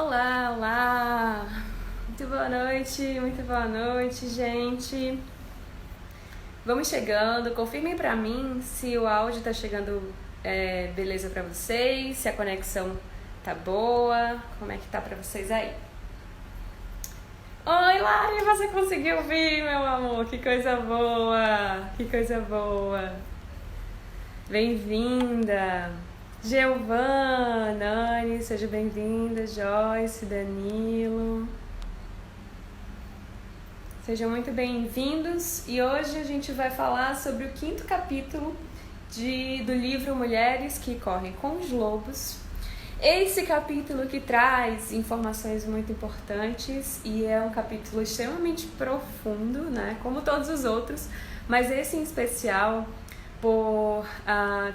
Olá, olá! Muito boa noite, gente. Vamos chegando, confirmem pra mim se o áudio tá chegando beleza pra vocês, se a conexão tá boa, como é que tá pra vocês aí? Oi, Lari, você conseguiu vir, meu amor, que coisa boa, que coisa boa. Bem-vinda! Giovana, Anne, seja bem-vinda, Joyce, Danilo. Sejam muito bem-vindos e hoje a gente vai falar sobre o quinto capítulo do livro Mulheres que Correm com os Lobos. Esse capítulo que traz informações muito importantes e é um capítulo extremamente profundo, né? Como todos os outros, mas esse em especial, por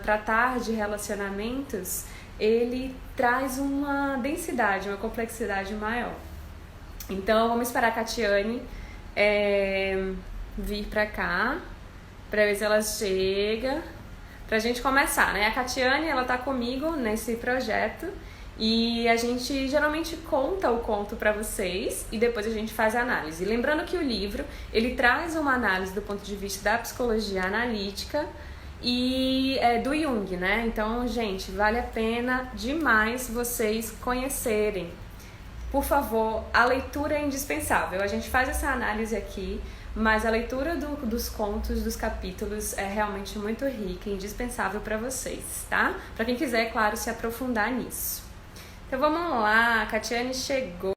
tratar de relacionamentos, ele traz uma densidade, uma complexidade maior. Então vamos esperar a Catiane vir pra cá, pra ver se ela chega, pra gente começar, né? A Catiane, ela tá comigo nesse projeto e a gente geralmente conta o conto pra vocês e depois a gente faz a análise. Lembrando que o livro, ele traz uma análise do ponto de vista da psicologia analítica e do Jung, né? Então, gente, vale a pena demais vocês conhecerem. Por favor, a leitura é indispensável. A gente faz essa análise aqui, mas a leitura dos contos, dos capítulos, é realmente muito rica e indispensável para vocês, tá? Para quem quiser, claro, se aprofundar nisso. Então vamos lá, a Catiane chegou.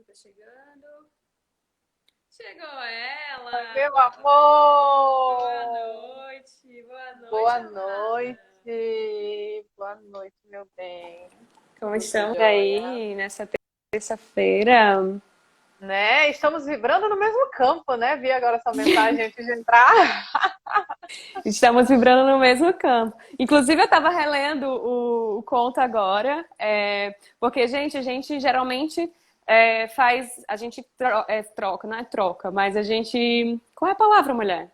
Tá chegando. Chegou ela! Meu Boa amor! noite, boa Boa noite, amada. noite! Boa noite, meu bem. Como Tudo estamos jóia? aí nessa terça-feira? Né? Estamos vibrando no mesmo campo, né? Vi agora essa mensagem antes de entrar. Estamos vibrando no mesmo campo. Inclusive, eu estava relendo o conto agora, porque, gente, a gente geralmente a gente troca, não é troca, mas a gente, qual é a palavra, mulher?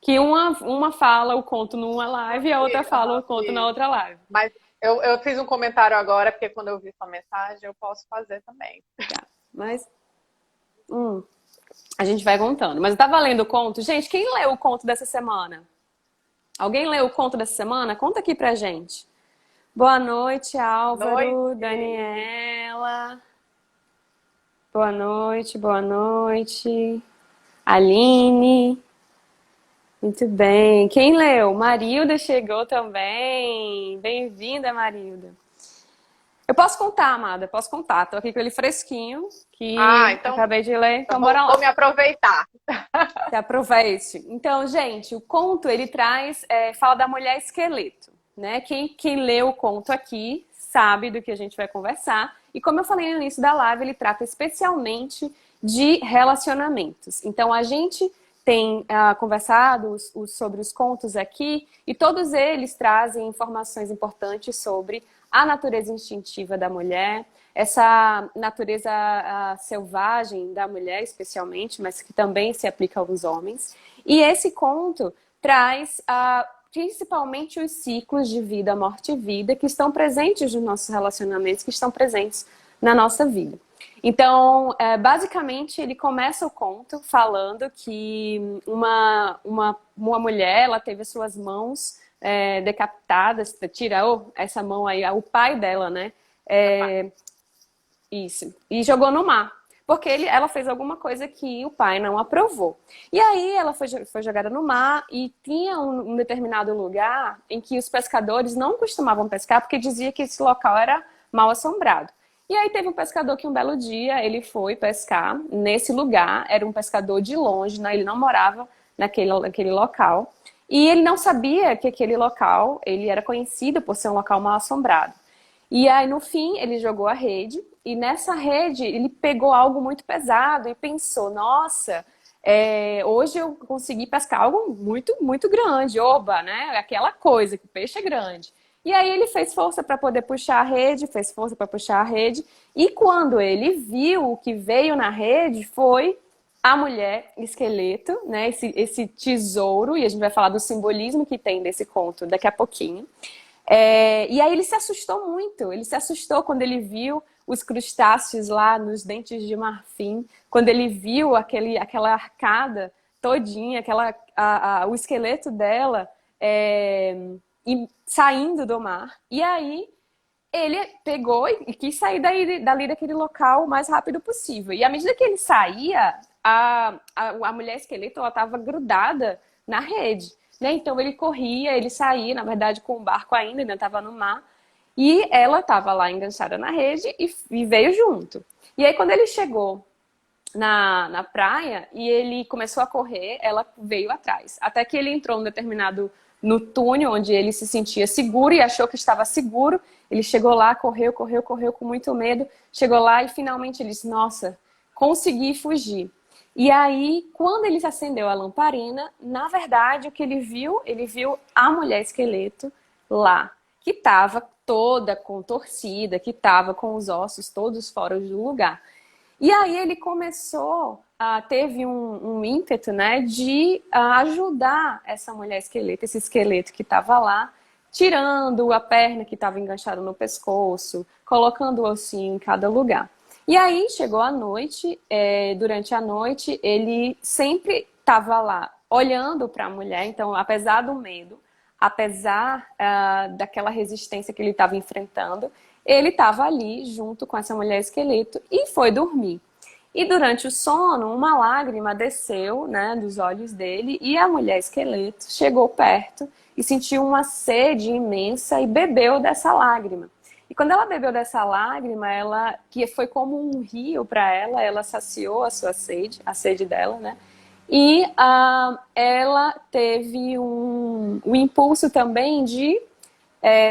Que uma fala o conto numa live e a outra fala o conto na Isso. outra live. Mas eu fiz um comentário agora, porque quando eu vi sua mensagem, eu posso fazer também. Tá. Mas, a gente vai contando. Mas eu estava lendo o conto. Gente, quem leu o conto dessa semana? Alguém leu o conto dessa semana? Conta aqui pra gente. Boa noite, Álvaro, Noite! Daniela. Boa noite, boa noite. Aline. Muito bem. Quem leu? Marilda chegou também. Bem-vinda, Marilda. Eu posso contar, amada, posso contar. Tô aqui com ele fresquinho, Ah, que então acabei de ler. eu Então, bora vou me lá. aproveitar. Se aproveite. Então, gente, o conto, ele traz, fala da mulher esqueleto, né? Quem lê o conto aqui sabe do que a gente vai conversar. E como eu falei no início da live, ele trata especialmente de relacionamentos. Então, a gente tem conversado sobre os contos aqui e todos eles trazem informações importantes sobre a natureza instintiva da mulher, essa natureza selvagem da mulher, especialmente, mas que também se aplica aos homens. E esse conto traz principalmente os ciclos de vida, morte e vida que estão presentes nos nossos relacionamentos, que estão presentes na nossa vida. Então, basicamente, ele começa o conto falando que uma mulher, ela teve as suas mãos decapitadas, tirou essa mão aí, o pai dela, né? Isso. E jogou no mar. Porque ela fez alguma coisa que o pai não aprovou. E aí ela foi jogada no mar e tinha um determinado lugar em que os pescadores não costumavam pescar porque dizia que esse local era mal assombrado. E aí teve um pescador que um belo dia ele foi pescar nesse lugar. Era um pescador de longe, né? Ele não morava naquele local. E ele não sabia que aquele local ele era conhecido por ser um local mal assombrado. E aí, no fim, ele jogou a rede, e nessa rede ele pegou algo muito pesado e pensou, nossa, hoje eu consegui pescar algo muito, muito grande, oba, né? Aquela coisa, que o peixe é grande. E aí ele fez força para poder puxar a rede, fez força para puxar a rede, e quando ele viu o que veio na rede, foi a mulher esqueleto, né? Esse tesouro, e a gente vai falar do simbolismo que tem desse conto daqui a pouquinho. E aí ele se assustou muito, ele se assustou quando ele viu os crustáceos lá nos dentes de marfim, quando ele viu aquela arcada todinha, o esqueleto dela saindo do mar. E aí ele pegou e quis sair dali daquele local o mais rápido possível. E à medida que ele saía, a mulher esqueleto estava grudada na rede. Né? Então ele corria, ele saía, na verdade com o barco ainda estava no mar, e ela estava lá enganchada na rede e veio junto. E aí quando ele chegou na praia e ele começou a correr, ela veio atrás. Até que ele entrou no túnel, onde ele se sentia seguro e achou que estava seguro. Ele chegou lá, correu com muito medo, chegou lá e finalmente ele disse, nossa, consegui fugir. E aí, quando ele acendeu a lamparina, na verdade, o que ele viu a mulher esqueleto lá, que estava toda contorcida, que estava com os ossos todos fora do lugar. E aí ele teve um ímpeto, né, de ajudar essa mulher esqueleto, esse esqueleto que estava lá, tirando a perna que estava enganchada no pescoço, colocando o ossinho em cada lugar. E aí chegou a noite, durante a noite ele sempre estava lá olhando para a mulher, então apesar do medo, apesar daquela resistência que ele estava enfrentando, ele estava ali junto com essa mulher esqueleto e foi dormir. E durante o sono, uma lágrima desceu, né, dos olhos dele e a mulher esqueleto chegou perto e sentiu uma sede imensa e bebeu dessa lágrima. E quando ela bebeu dessa lágrima, que foi como um rio para ela saciou a sua sede, a sede dela, né? E ela teve um impulso também de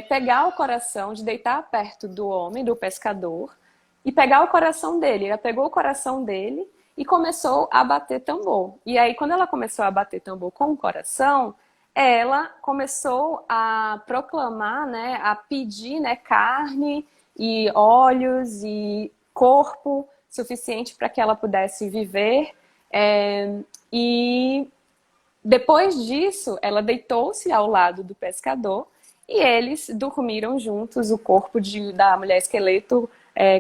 pegar o coração, de deitar perto do homem, do pescador, e pegar o coração dele. Ela pegou o coração dele e começou a bater tambor. E aí, quando ela começou a bater tambor com o coração, ela começou a proclamar, né, a pedir, né, carne e olhos e corpo suficiente para que ela pudesse viver. E depois disso, ela deitou-se ao lado do pescador e eles dormiram juntos, o corpo da mulher esqueleto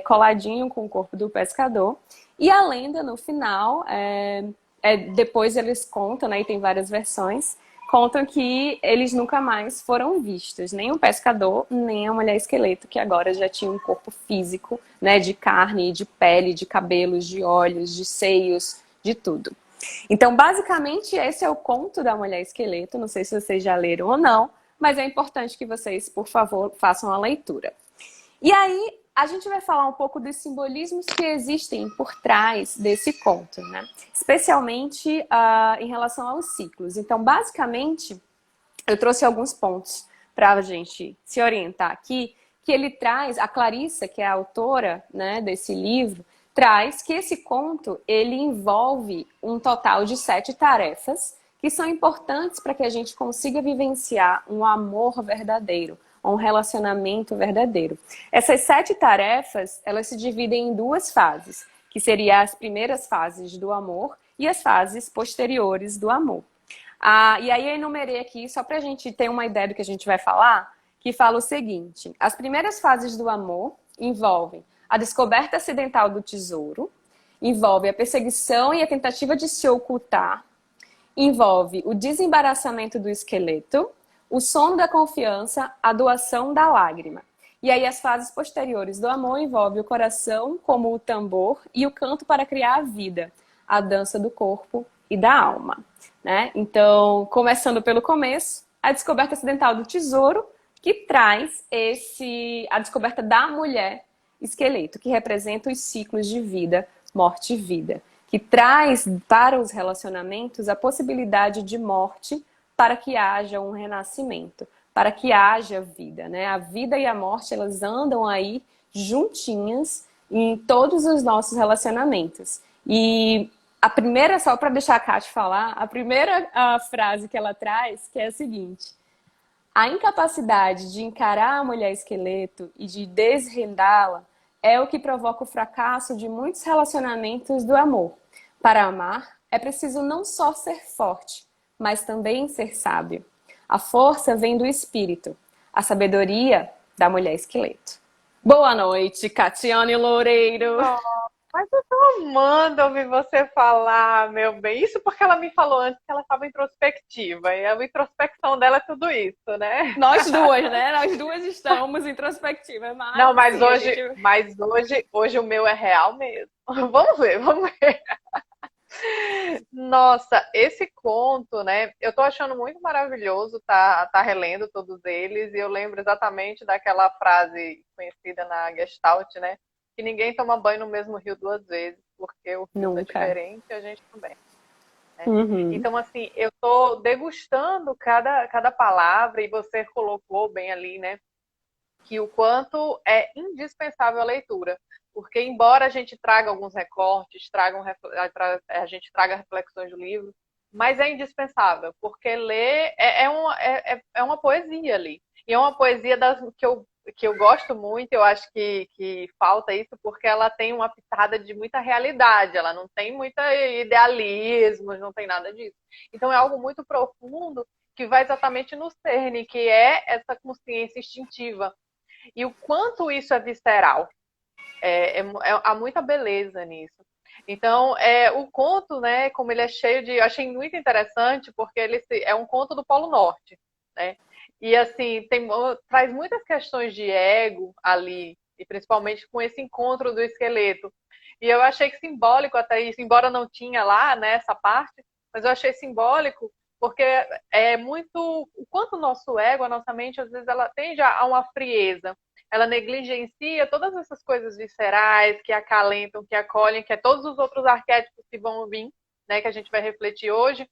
coladinho com o corpo do pescador. E a lenda, no final, depois eles contam, né, e tem várias versões, contam que eles nunca mais foram vistos, nem o pescador, nem a mulher esqueleto, que agora já tinha um corpo físico, né, de carne, de pele, de cabelos, de olhos, de seios, de tudo. Então, basicamente, esse é o conto da mulher esqueleto. Não sei se vocês já leram ou não, mas é importante que vocês, por favor, façam a leitura. E aí, a gente vai falar um pouco dos simbolismos que existem por trás desse conto, né? Especialmente em relação aos ciclos. Então, basicamente, eu trouxe alguns pontos para a gente se orientar aqui, que ele traz, a Clarissa, que é a autora, né, desse livro, traz que esse conto, ele envolve um total de 7 tarefas que são importantes para que a gente consiga vivenciar um amor verdadeiro, um relacionamento verdadeiro. Essas 7 tarefas, elas se dividem em 2 fases, que seriam as primeiras fases do amor e as fases posteriores do amor. E aí eu enumerei aqui, só para a gente ter uma ideia do que a gente vai falar, que fala o seguinte: as primeiras fases do amor envolvem a descoberta acidental do tesouro, envolve a perseguição e a tentativa de se ocultar, envolve o desembaraçamento do esqueleto, o sono da confiança, a doação da lágrima. E aí as fases posteriores do amor envolvem o coração como o tambor e o canto para criar a vida, a dança do corpo e da alma. Né? Então, começando pelo começo, a descoberta acidental do tesouro, que traz a descoberta da mulher esqueleto, que representa os ciclos de vida, morte e vida, que traz para os relacionamentos a possibilidade de morte para que haja um renascimento, para que haja vida, né? A vida e a morte, elas andam aí juntinhas em todos os nossos relacionamentos. E a primeira, só para deixar a Kátia falar, a primeira frase que ela traz, que é a seguinte: a incapacidade de encarar a mulher esqueleto e de desvendá-la é o que provoca o fracasso de muitos relacionamentos do amor. Para amar, é preciso não só ser forte, mas também ser sábio. A força vem do espírito, a sabedoria da mulher esqueleto. Boa noite, Catiane Loureiro. Mas eu tô amando ouvir você falar, meu bem. Isso porque ela me falou antes que ela estava introspectiva. E a introspecção dela é tudo isso, né? Nós duas, né? Nós duas estamos introspectivas, Não, mas mas assim, a hoje, gente... mas hoje o meu é real mesmo. Vamos ver, vamos ver. Nossa, esse conto, né? Eu tô achando muito maravilhoso tá relendo todos eles. E eu lembro exatamente daquela frase conhecida na Gestalt, né? Que ninguém toma banho no mesmo rio duas vezes, porque o rio tá Nunca. diferente e a gente também. Né? Uhum. Então, assim, eu tô degustando cada palavra e você colocou bem ali, né? Que o quanto é indispensável a leitura. Porque, embora a gente traga alguns recortes, a gente traga reflexões do livro, mas é indispensável, porque ler é uma poesia ali. E é uma poesia que eu gosto muito, eu acho que falta isso, porque ela tem uma pitada de muita realidade, ela não tem muita idealismo, não tem nada disso. Então é algo muito profundo que vai exatamente no cerne, que é essa consciência instintiva e o quanto isso é visceral. Há muita beleza nisso. Então, o conto, né, como ele é cheio de... Eu achei muito interessante, porque é um conto do Polo Norte, né? E, assim, traz muitas questões de ego ali, e principalmente com esse encontro do esqueleto. E eu achei que simbólico até isso, embora não tinha lá, né, essa parte, mas eu achei simbólico, porque é muito... O quanto o nosso ego, a nossa mente, às vezes, ela tende a uma frieza, ela negligencia todas essas coisas viscerais que acalentam, que acolhem, que é todos os outros arquétipos que vão vir, né, que a gente vai refletir hoje,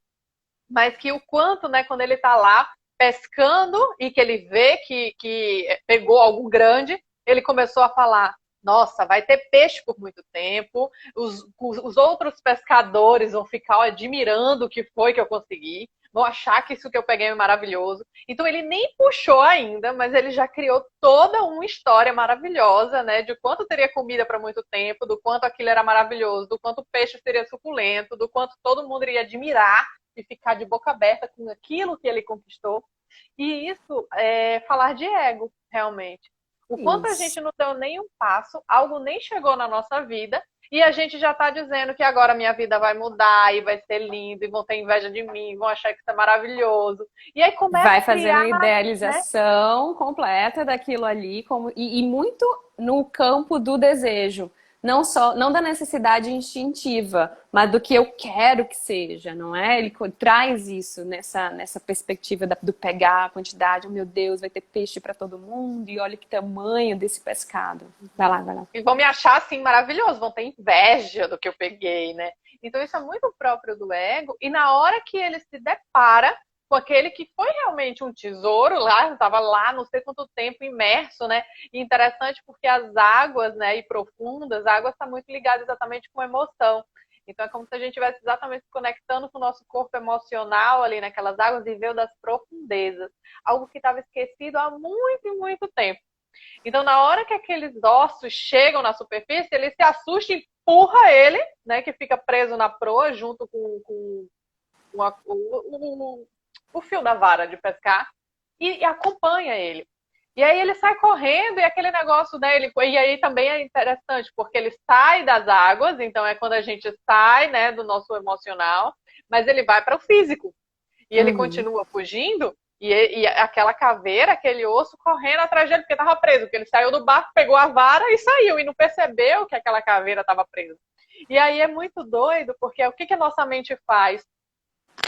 mas que o quanto, né, quando ele está lá pescando e que ele vê que pegou algo grande, ele começou a falar: nossa, vai ter peixe por muito tempo, os outros pescadores vão ficar admirando o que foi que eu consegui, vão achar que isso que eu peguei é maravilhoso. Então ele nem puxou ainda, mas ele já criou toda uma história maravilhosa, né? De quanto teria comida para muito tempo, do quanto aquilo era maravilhoso, do quanto o peixe seria suculento, do quanto todo mundo iria admirar e ficar de boca aberta com aquilo que ele conquistou. E isso é falar de ego, realmente. O quanto a Isso. gente não deu nenhum passo, algo nem chegou na nossa vida, e a gente já está dizendo que agora minha vida vai mudar e vai ser lindo, e vão ter inveja de mim, vão achar que isso é maravilhoso. E aí começa Vai a fazendo criar, né? idealização completa daquilo ali, e muito no campo do desejo. Não só, não da necessidade instintiva, mas do que eu quero que seja, não é? Ele traz isso nessa perspectiva do pegar a quantidade. Oh, meu Deus, vai ter peixe para todo mundo, e olha que tamanho desse pescado. Vai lá, vai lá. E vão me achar assim maravilhoso, vão ter inveja do que eu peguei, né? Então isso é muito próprio do ego. E na hora que ele se depara com aquele que foi realmente um tesouro lá, estava lá não sei quanto tempo imerso, né? E interessante porque as águas, né, e profundas, a água está muito ligada exatamente com emoção. Então é como se a gente estivesse exatamente se conectando com o nosso corpo emocional ali naquelas águas e veio das profundezas, algo que estava esquecido há muito e muito tempo. Então, na hora que aqueles ossos chegam na superfície, ele se assusta e empurra ele, né, que fica preso na proa junto com o fio da vara de pescar, e acompanha ele. E aí ele sai correndo e aquele negócio dele. E aí também é interessante, porque ele sai das águas, então é quando a gente sai, né, do nosso emocional, mas ele vai para o físico. E ele Uhum. continua fugindo, e aquela caveira, aquele osso correndo atrás dele, porque estava preso. Porque ele saiu do barco, pegou a vara e saiu, e não percebeu que aquela caveira estava presa. E aí é muito doido, porque o que a nossa mente faz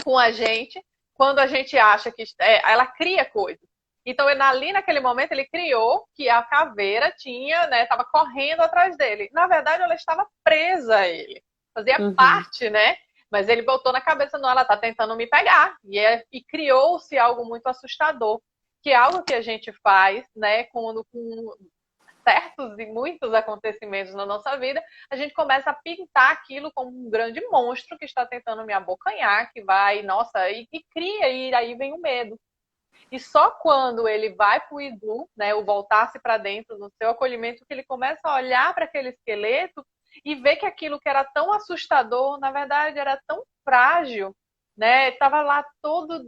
com a gente quando a gente acha que ela cria coisas. Então, ali naquele momento, ele criou que a caveira tinha, né, estava correndo atrás dele. Na verdade, ela estava presa a ele. Fazia Uhum. parte, né? Mas ele botou na cabeça, não, ela está tentando me pegar. E criou-se algo muito assustador, que é algo que a gente faz, né, com certos e muitos acontecimentos na nossa vida, a gente começa a pintar aquilo como um grande monstro que está tentando me abocanhar, que vai, nossa, e cria, e aí vem o medo. E só quando ele vai para o iglu, né, o voltar-se para dentro, no seu acolhimento, que ele começa a olhar para aquele esqueleto e ver que aquilo que era tão assustador, na verdade, era tão frágil, né? Estava lá todo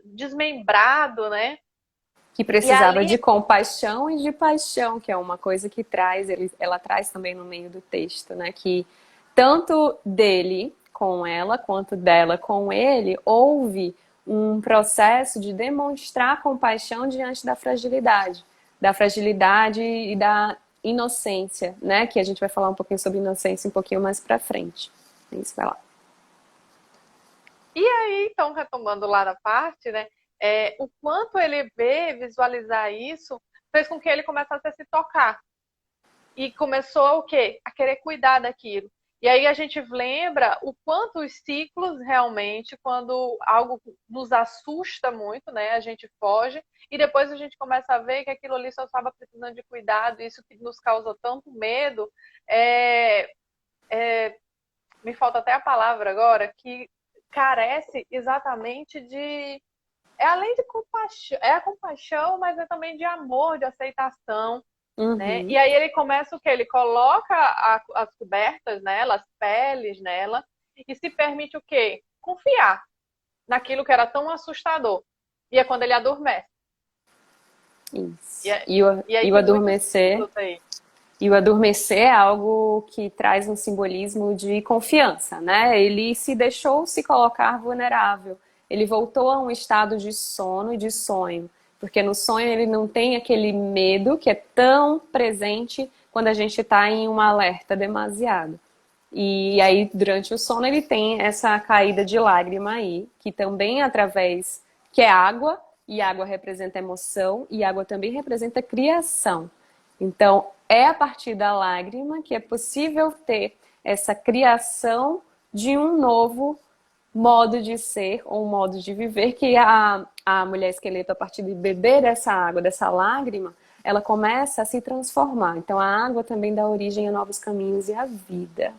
desmembrado, né? Que E precisava de ali, compaixão e de paixão, que é uma coisa que traz, ela traz também no meio do texto, né? Que tanto dele com ela, quanto dela com ele, houve um processo de demonstrar compaixão diante da fragilidade e da inocência, né? Que a gente vai falar um pouquinho sobre inocência um pouquinho mais pra frente. É isso, vai lá. e aí, então, retomando lá na parte, né? O quanto ele vê, visualizar isso, fez com que ele começasse a se tocar. E começou o quê? A querer cuidar daquilo. E aí a gente lembra o quanto os ciclos realmente, quando algo nos assusta muito, né? A gente foge e depois a gente começa a ver que aquilo ali só estava precisando de cuidado, isso que nos causa tanto medo, é, é, me falta até a palavra agora, que carece exatamente de. É além de compaixão, é a compaixão, mas é também de amor, de aceitação, né? E Uhum. aí ele começa o quê? Ele coloca as cobertas nela, as peles nela, e se permite o quê? Confiar naquilo que era tão assustador. E é quando ele adormece. E, Isso. é, e aí E o tem muitos adormecer. ciclos aí. E o adormecer é algo que traz um simbolismo de confiança, né? Ele se deixou se colocar vulnerável. Ele voltou a um estado de sono e de sonho. Porque no sonho ele não tem aquele medo que é tão presente quando a gente está em um alerta demasiado. E aí, durante o sono, ele tem essa caída de lágrima aí, que também através, que é água, e água representa emoção, e água também representa criação. Então, é a partir da lágrima que é possível ter essa criação de um novo modo de ser ou um modo de viver, que a mulher esqueleto, a partir de beber dessa água, dessa lágrima, ela começa a se transformar. Então, a água também dá origem a novos caminhos e à vida,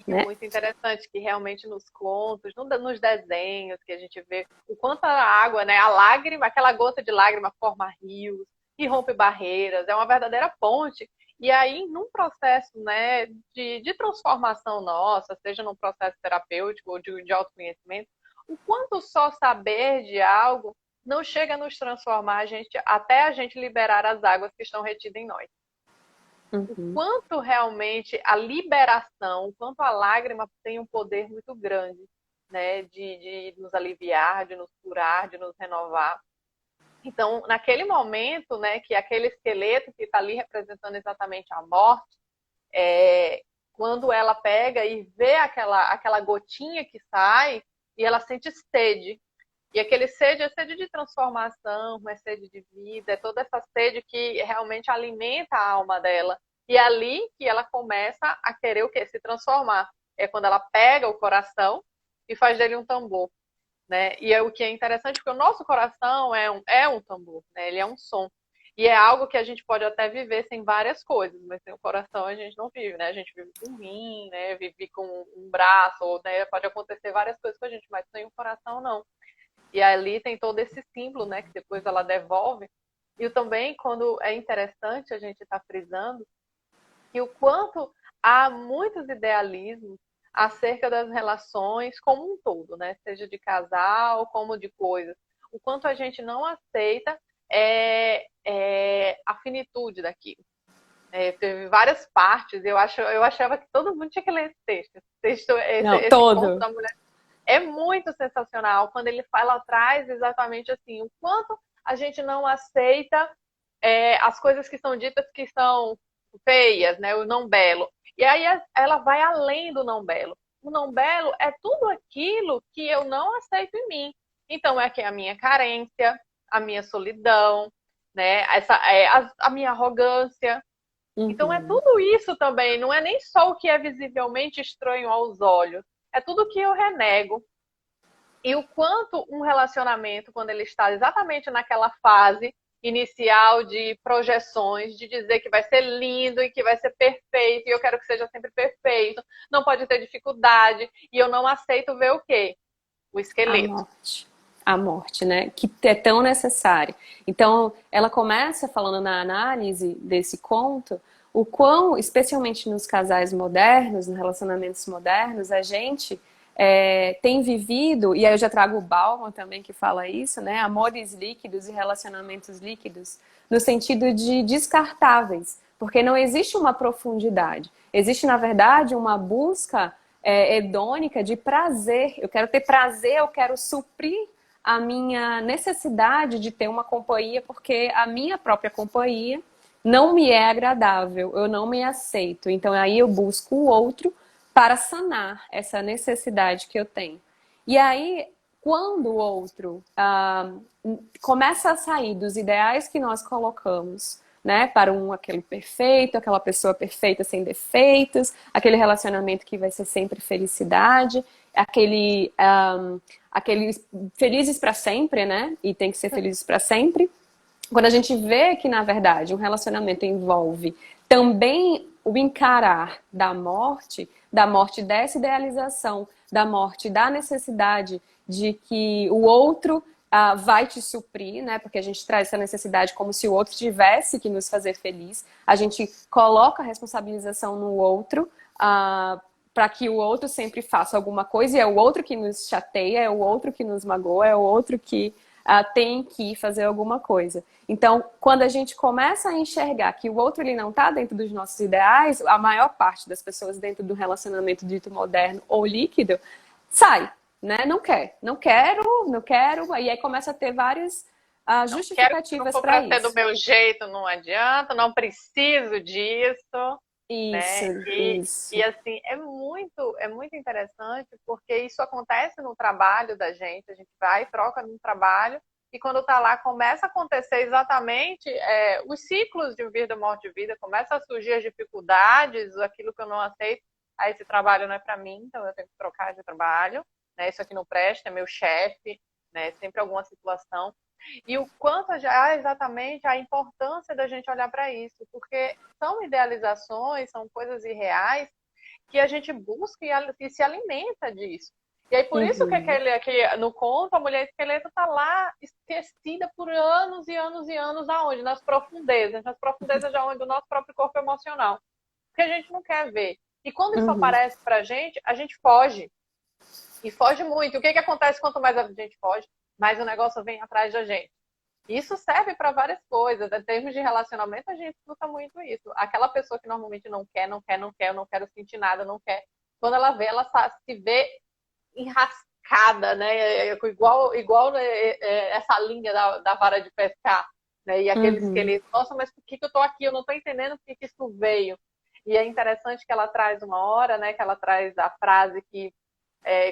E é né? muito interessante que realmente nos contos, nos desenhos que a gente vê, o quanto a água, né, a lágrima, aquela gota de lágrima forma rios e rompe barreiras, é uma verdadeira ponte. E aí, num processo, né, de transformação nossa, seja num processo terapêutico ou de autoconhecimento, o quanto só saber de algo não chega a nos transformar a gente, até a gente liberar as águas que estão retidas em nós. O Uhum. quanto realmente a liberação, o quanto a lágrima tem um poder muito grande, né, de nos aliviar, de nos curar, de nos renovar. Então, naquele momento, né, que aquele esqueleto que está ali representando exatamente a morte, quando ela pega e vê aquela gotinha que sai, e ela sente sede. E aquele sede é sede de transformação, é sede de vida, é toda essa sede que realmente alimenta a alma dela. E é ali que ela começa a querer o quê? Se transformar. É quando ela pega o coração e faz dele um tambor. Né? E é o que é interessante, porque o nosso coração é um tambor, né? Ele é um som. E é algo que a gente pode até viver sem várias coisas, mas sem o coração a gente não vive, né? A gente vive com um rim, né? Vive com um braço, ou, né? Pode acontecer várias coisas com a gente, mas sem o coração não. E ali tem todo esse símbolo, né? Que depois ela devolve. E também, quando é interessante a gente estar frisando, que o quanto há muitos idealismos acerca das relações como um todo, né? Seja de casal, como de coisas. O quanto a gente não aceita a finitude daquilo. Teve várias partes, eu achava que todo mundo tinha que ler esse texto. Não, Esse conto todo. da mulher é muito sensacional quando ele fala atrás exatamente assim, o quanto a gente não aceita as coisas que são ditas que são feias, né? O não belo. E aí ela vai além do não belo. O não belo é tudo aquilo que eu não aceito em mim. Então é que a minha carência, a minha solidão, né? A minha arrogância. Então é Uhum. tudo isso também. Não é nem só o que é visivelmente estranho aos olhos. É tudo que eu renego. E o quanto um relacionamento, quando ele está exatamente naquela fase inicial de projeções, de dizer que vai ser lindo e que vai ser perfeito, e eu quero que seja sempre perfeito, não pode ter dificuldade, e eu não aceito ver o quê? O A esqueleto. morte. a morte, né? Que é tão necessária. Então, ela começa falando na análise desse conto o quão, especialmente nos casais modernos, nos relacionamentos modernos, a gente tem vivido, e aí eu já trago o Bauman também que fala isso, né? Amores líquidos e relacionamentos líquidos, no sentido de descartáveis, porque não existe uma profundidade. Existe, na verdade, uma busca hedônica de prazer. Eu quero ter prazer, eu quero suprir a minha necessidade de ter uma companhia, porque a minha própria companhia não me é agradável, eu não me aceito. Então aí eu busco o outro para sanar essa necessidade que eu tenho. E aí, quando o outro começa a sair dos ideais que nós colocamos, né, para aquele perfeito, aquela pessoa perfeita sem defeitos, aquele relacionamento que vai ser sempre felicidade, aqueles felizes para sempre, né, e tem que ser felizes para sempre. Quando a gente vê que, na verdade, um relacionamento envolve também o encarar da morte dessa idealização, da morte da necessidade de que o outro vai te suprir, né? Porque a gente traz essa necessidade como se o outro tivesse que nos fazer feliz. A gente coloca a responsabilização no outro para que o outro sempre faça alguma coisa, e é o outro que nos chateia, é o outro que nos magoa, é o outro que tem que fazer alguma coisa. Então, quando a gente começa a enxergar que o outro ele não está dentro dos nossos ideais, a maior parte das pessoas dentro do relacionamento dito moderno ou líquido sai, né? Não quer, não quero, não quero, e aí começa a ter várias Não quero, se não justificativas for para para ser do isso. meu jeito, não adianta, não preciso disso. Isso, Né? E isso. assim, é muito interessante porque isso acontece no trabalho da gente, a gente vai, troca no trabalho, e quando está lá, começa a acontecer exatamente os ciclos de vida, morte e vida, começa a surgir as dificuldades, aquilo que eu não aceito, esse trabalho não é para mim, então eu tenho que trocar de trabalho, né? Isso aqui não presta, é meu chefe, né? Sempre alguma situação. E o quanto já exatamente a importância da gente olhar para isso, porque são idealizações, são coisas irreais que a gente busca e se alimenta disso. E aí por isso que Uhum. no conto a mulher esqueleto está lá esquecida por anos e anos e anos aonde? Nas profundezas já onde do nosso próprio corpo emocional, porque a gente não quer ver. E quando isso Uhum. aparece para a gente foge. E foge muito. O que acontece quanto mais a gente foge, mais o negócio vem atrás da gente. Isso serve para várias coisas. Em termos de relacionamento, a gente escuta muito isso. Aquela pessoa que normalmente não quer, não quer, não quer, eu não quero sentir nada, não quer. Quando ela vê, ela se vê enrascada, né? Igual né, essa linha da vara de pescar. Né? E aquele Uhum. esqueleto, nossa, mas por que eu estou aqui? Eu não estou entendendo por que isso veio. E é interessante que ela traz uma hora, né? Que ela traz a frase que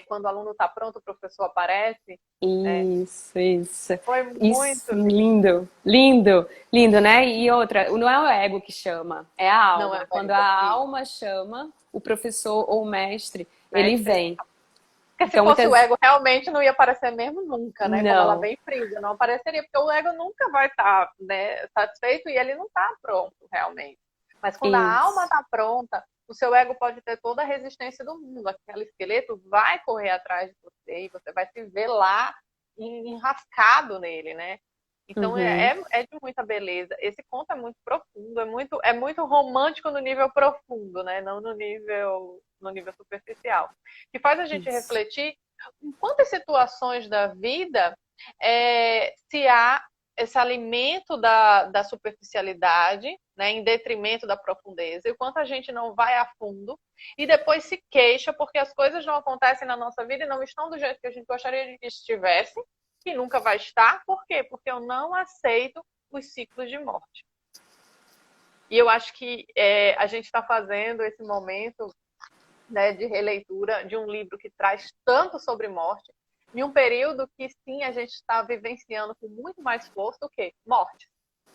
quando o aluno está pronto, o professor aparece. Né? Isso. Foi Isso, muito lindo. lindo, lindo, lindo, né? E outra, não é o ego que chama, é a Não é alma. o Quando a ego. Isso, alma chama, o professor ou o mestre, ele mestre. vem. Porque se Então, fosse o muitas. ego, realmente não ia aparecer mesmo nunca, né? Como ela Não. bem frisa, não apareceria, porque o ego nunca vai estar né, satisfeito e ele não está pronto, realmente. Mas quando a alma Isso. está pronta, o seu ego pode ter toda a resistência do mundo. Aquele esqueleto vai correr atrás de você e você vai se ver lá enrascado nele, né? Então Uhum. é de muita beleza. Esse conto é muito profundo, é muito romântico no nível profundo, né? Não no nível superficial. Que faz a gente Isso. refletir em quantas situações da vida se há esse alimento da superficialidade, né, em detrimento da profundeza, e o quanto a gente não vai a fundo e depois se queixa porque as coisas não acontecem na nossa vida e não estão do jeito que a gente gostaria de que estivessem, que nunca vai estar. Por quê? Porque eu não aceito os ciclos de morte. E eu acho que a gente está fazendo esse momento, né, de releitura de um livro que traz tanto sobre morte, em um período que sim, a gente está vivenciando com muito mais força o quê? Morte.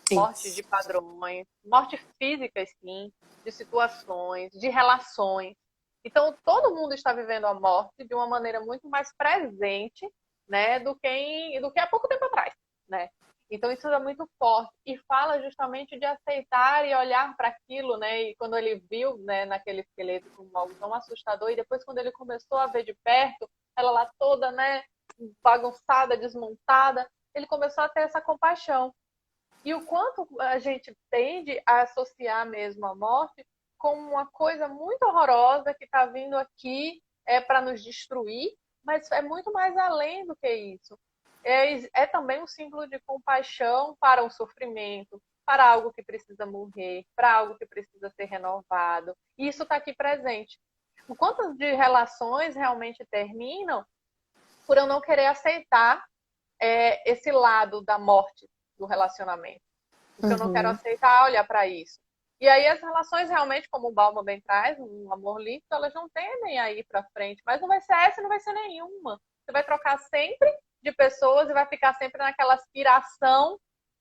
Morte de Isso. padrões, morte física, sim, de situações, de relações. Então, todo mundo está vivendo a morte de uma maneira muito mais presente, né, do que há pouco tempo atrás, né? Então, isso é muito forte e fala justamente de aceitar e olhar para aquilo, né? E quando ele viu, né, naquele esqueleto como algo tão assustador, e depois quando ele começou a ver de perto, ela lá toda, né, bagunçada, desmontada, ele começou a ter essa compaixão. E o quanto a gente tende a associar mesmo a morte como uma coisa muito horrorosa que está vindo aqui para nos destruir, mas é muito mais além do que isso. É também um símbolo de compaixão para o sofrimento, para algo que precisa morrer, para algo que precisa ser renovado. E isso está aqui presente. O quanto de relações realmente terminam por eu não querer aceitar esse lado da morte do relacionamento. Porque eu não quero aceitar olhar para isso. E aí as relações realmente, como o Bauman bem traz, um amor líquido, elas não tendem a ir para frente. Mas não vai ser essa, não vai ser nenhuma. Você vai trocar sempre de pessoas e vai ficar sempre naquela aspiração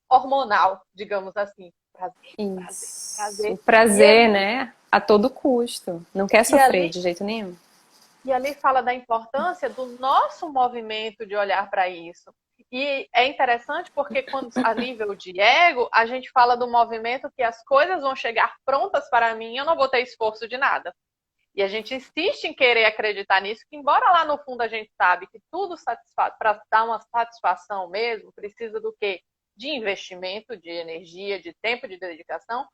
hormonal, digamos assim. Prazer, Isso. prazer, prazer. O prazer, né? A todo custo. Não quer sofrer de jeito nenhum. E ali fala da importância do nosso movimento de olhar para isso. E é interessante porque quando a nível de ego, a gente fala do movimento que as coisas vão chegar prontas para mim, eu não vou ter esforço de nada. E a gente insiste em querer acreditar nisso, que embora lá no fundo a gente sabe que tudo para dar uma satisfação mesmo, precisa do quê? De investimento, de energia, de tempo, de dedicação,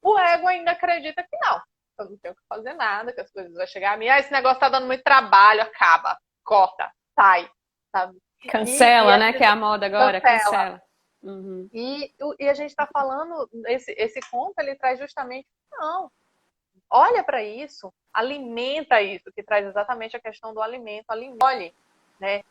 o ego ainda acredita que não. Eu não tenho que fazer nada, que as coisas vão chegar a mim. Esse negócio tá dando muito trabalho, acaba, corta, sai, sabe? Cancela, né? Que é a moda agora, cancela. E a gente está falando, esse conto, ele traz justamente, não, olha para isso, alimenta isso, que traz exatamente a questão do alimento, olhe, né?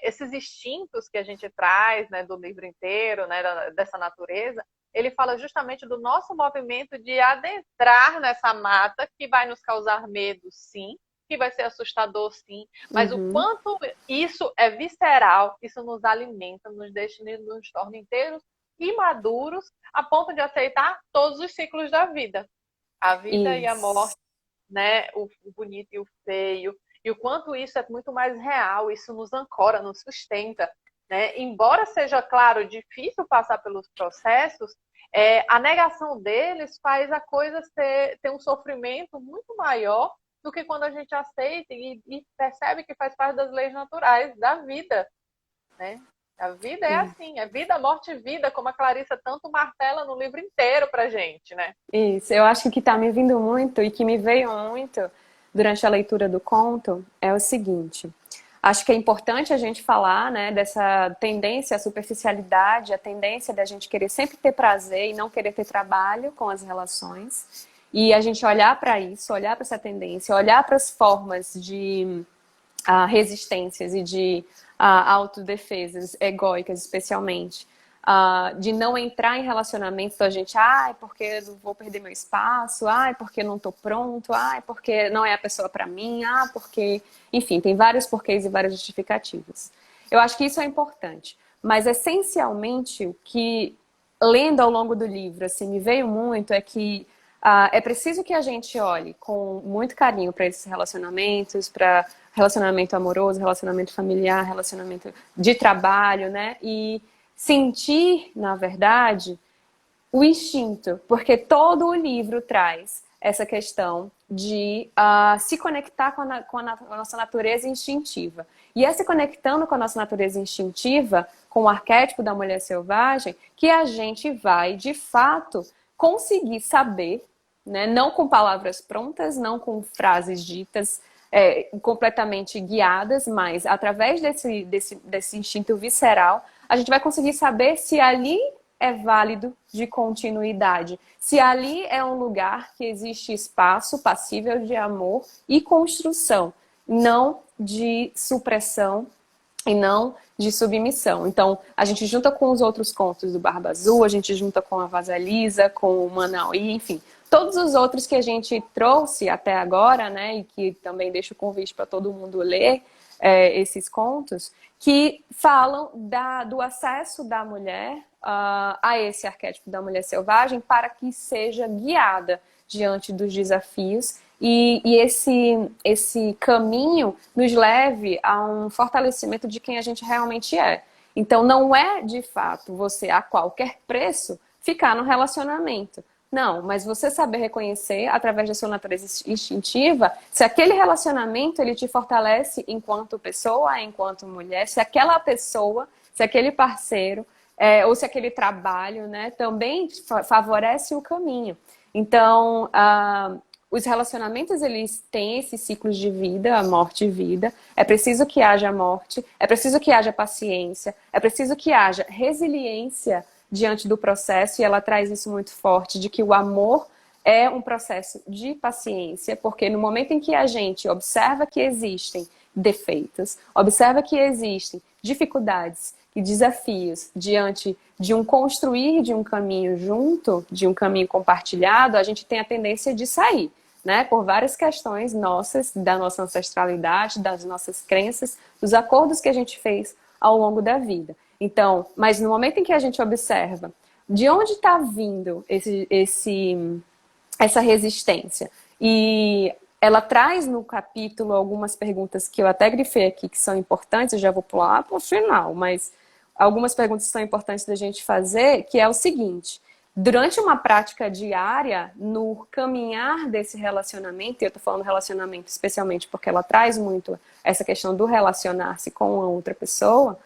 Esses instintos que a gente traz, né, do livro inteiro, né, dessa natureza, ele fala justamente do nosso movimento de adentrar nessa mata que vai nos causar medo, sim, que vai ser assustador, sim, mas o quanto isso é visceral, isso nos alimenta, nos deixa, nos torna inteiros e maduros a ponto de aceitar todos os ciclos da vida. A vida e a morte, né, o bonito e o feio, e o quanto isso é muito mais real, isso nos ancora, nos sustenta. Né? Embora seja, claro, difícil passar pelos processos, a negação deles faz a coisa ter um sofrimento muito maior do que quando a gente aceita e percebe que faz parte das leis naturais da vida. Né? A vida é assim, é vida, morte e vida, como a Clarissa tanto martela no livro inteiro pra gente, né? Isso, eu acho que o que tá me vindo muito e que me veio muito durante a leitura do conto é o seguinte. Acho que é importante a gente falar, né, dessa tendência à superficialidade, a tendência da gente querer sempre ter prazer e não querer ter trabalho com as relações. E a gente olhar para isso, olhar para essa tendência, olhar para as formas de resistências e de autodefesas egóicas, especialmente. De não entrar em relacionamentos da gente, porque eu vou perder meu espaço, porque não tô pronto, porque não é a pessoa para mim, porque... Enfim, tem vários porquês e várias justificativas. Eu acho que isso é importante. Mas, essencialmente, o que, lendo ao longo do livro, assim, me veio muito é que é preciso que a gente olhe com muito carinho para esses relacionamentos, para relacionamento amoroso, relacionamento familiar, relacionamento de trabalho, né? E sentir, na verdade, o instinto, porque todo o livro traz essa questão de se conectar com a nossa natureza instintiva. E é se conectando com a nossa natureza instintiva, com o arquétipo da mulher selvagem, que a gente vai, de fato, conseguir saber, né, não com palavras prontas, não com frases ditas completamente guiadas, mas através desse instinto visceral, a gente vai conseguir saber se ali é válido de continuidade, se ali é um lugar que existe espaço passível de amor e construção, não de supressão e não de submissão. Então, a gente junta com os outros contos do Barba Azul, a gente junta com a Vasalisa, com o Manauí, enfim, todos os outros que a gente trouxe até agora, né, e que também deixo o convite para todo mundo ler esses contos, que falam do acesso da mulher a esse arquétipo da mulher selvagem para que seja guiada diante dos desafios e esse caminho nos leve a um fortalecimento de quem a gente realmente é. Então, não é, de fato, você, a qualquer preço, ficar no relacionamento. Não, mas você saber reconhecer, através da sua natureza instintiva, se aquele relacionamento ele te fortalece enquanto pessoa, enquanto mulher, se aquela pessoa, se aquele parceiro, ou se aquele trabalho, né, também favorece o caminho. Então, os relacionamentos, eles têm esses ciclos de vida, a morte e vida. É preciso que haja morte, é preciso que haja paciência, é preciso que haja resiliência diante do processo, e ela traz isso muito forte, de que o amor é um processo de paciência, porque no momento em que a gente observa que existem defeitos, observa que existem dificuldades e desafios diante de um construir de um caminho junto, de um caminho compartilhado, a gente tem a tendência de sair, né? Por várias questões nossas, da nossa ancestralidade, das nossas crenças, dos acordos que a gente fez ao longo da vida. Então, mas no momento em que a gente observa de onde está vindo essa resistência, e ela traz no capítulo algumas perguntas que eu até grifei aqui, que são importantes, eu já vou pular para o final, mas algumas perguntas que são importantes da gente fazer, que é o seguinte: durante uma prática diária, no caminhar desse relacionamento, e eu estou falando relacionamento especialmente porque ela traz muito essa questão do relacionar-se com a outra pessoa,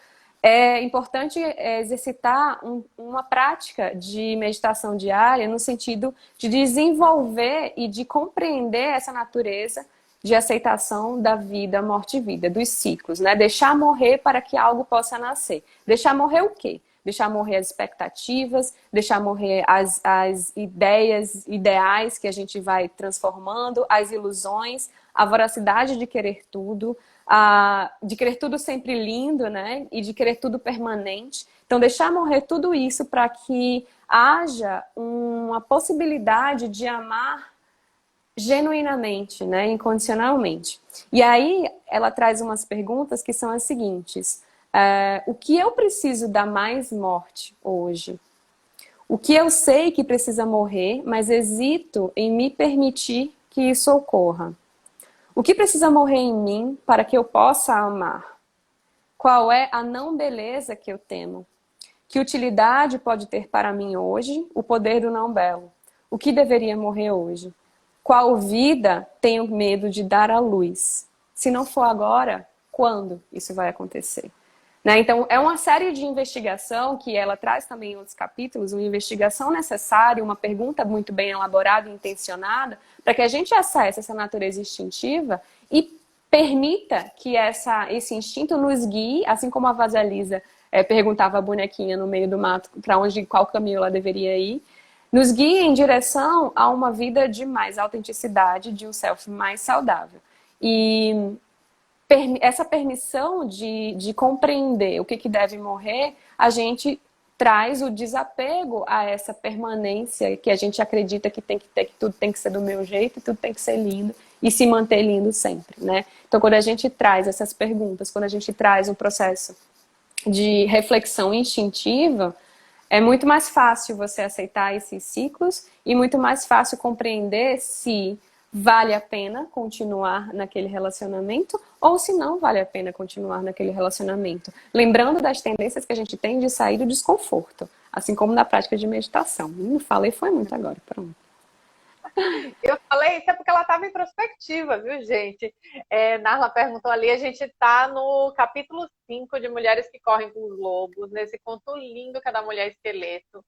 é importante exercitar uma prática de meditação diária no sentido de desenvolver e de compreender essa natureza de aceitação da vida, morte e vida, dos ciclos, né? Deixar morrer para que algo possa nascer. Deixar morrer o quê? Deixar morrer as expectativas, deixar morrer as ideias, ideais que a gente vai transformando, as ilusões, a voracidade de querer tudo, de querer tudo sempre lindo, né? E de querer tudo permanente. Então, deixar morrer tudo isso para que haja uma possibilidade de amar genuinamente, né? Incondicionalmente. E aí, ela traz umas perguntas que são as seguintes: o que eu preciso dar mais morte hoje? O que eu sei que precisa morrer, mas hesito em me permitir que isso ocorra? O que precisa morrer em mim para que eu possa amar? Qual é a não beleza que eu temo? Que utilidade pode ter para mim hoje o poder do não belo? O que deveria morrer hoje? Qual vida tenho medo de dar à luz? Se não for agora, quando isso vai acontecer? Né? Então, é uma série de investigação que ela traz também em outros capítulos, uma investigação necessária, uma pergunta muito bem elaborada e intencionada, para que a gente acesse essa natureza instintiva e permita que esse instinto nos guie, assim como a Vasilisa perguntava à bonequinha no meio do mato para qual caminho ela deveria ir, nos guie em direção a uma vida de mais autenticidade, de um self mais saudável. E essa permissão de compreender o que deve morrer, a gente traz o desapego a essa permanência que a gente acredita que tem que ter, que tudo tem que ser do meu jeito, tudo tem que ser lindo e se manter lindo sempre, né? Então, quando a gente traz essas perguntas, quando a gente traz um processo de reflexão instintiva, é muito mais fácil você aceitar esses ciclos e muito mais fácil compreender se vale a pena continuar naquele relacionamento ou se não vale a pena continuar naquele relacionamento. Lembrando das tendências que a gente tem de sair do desconforto, assim como na prática de meditação. Não falei, foi muito agora, pronto. Eu falei isso é porque ela estava introspectiva, viu, gente? Narla perguntou ali, a gente está no capítulo 5 de Mulheres que Correm com os Lobos, nesse conto lindo que é da Mulher Esqueleto,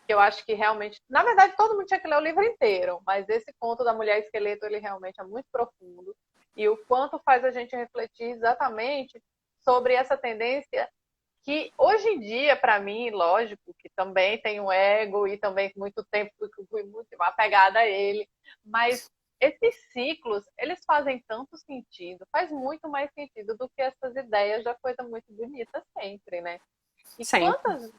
que eu acho que realmente... Na verdade, todo mundo tinha que ler o livro inteiro, mas esse conto da Mulher Esqueleto, ele realmente é muito profundo, e o quanto faz a gente refletir exatamente sobre essa tendência que hoje em dia, para mim, lógico, que também tem um ego e também muito tempo fui muito apegada a ele, mas esses ciclos, eles fazem tanto sentido, faz muito mais sentido do que essas ideias da coisa muito bonita sempre, né? E Sempre.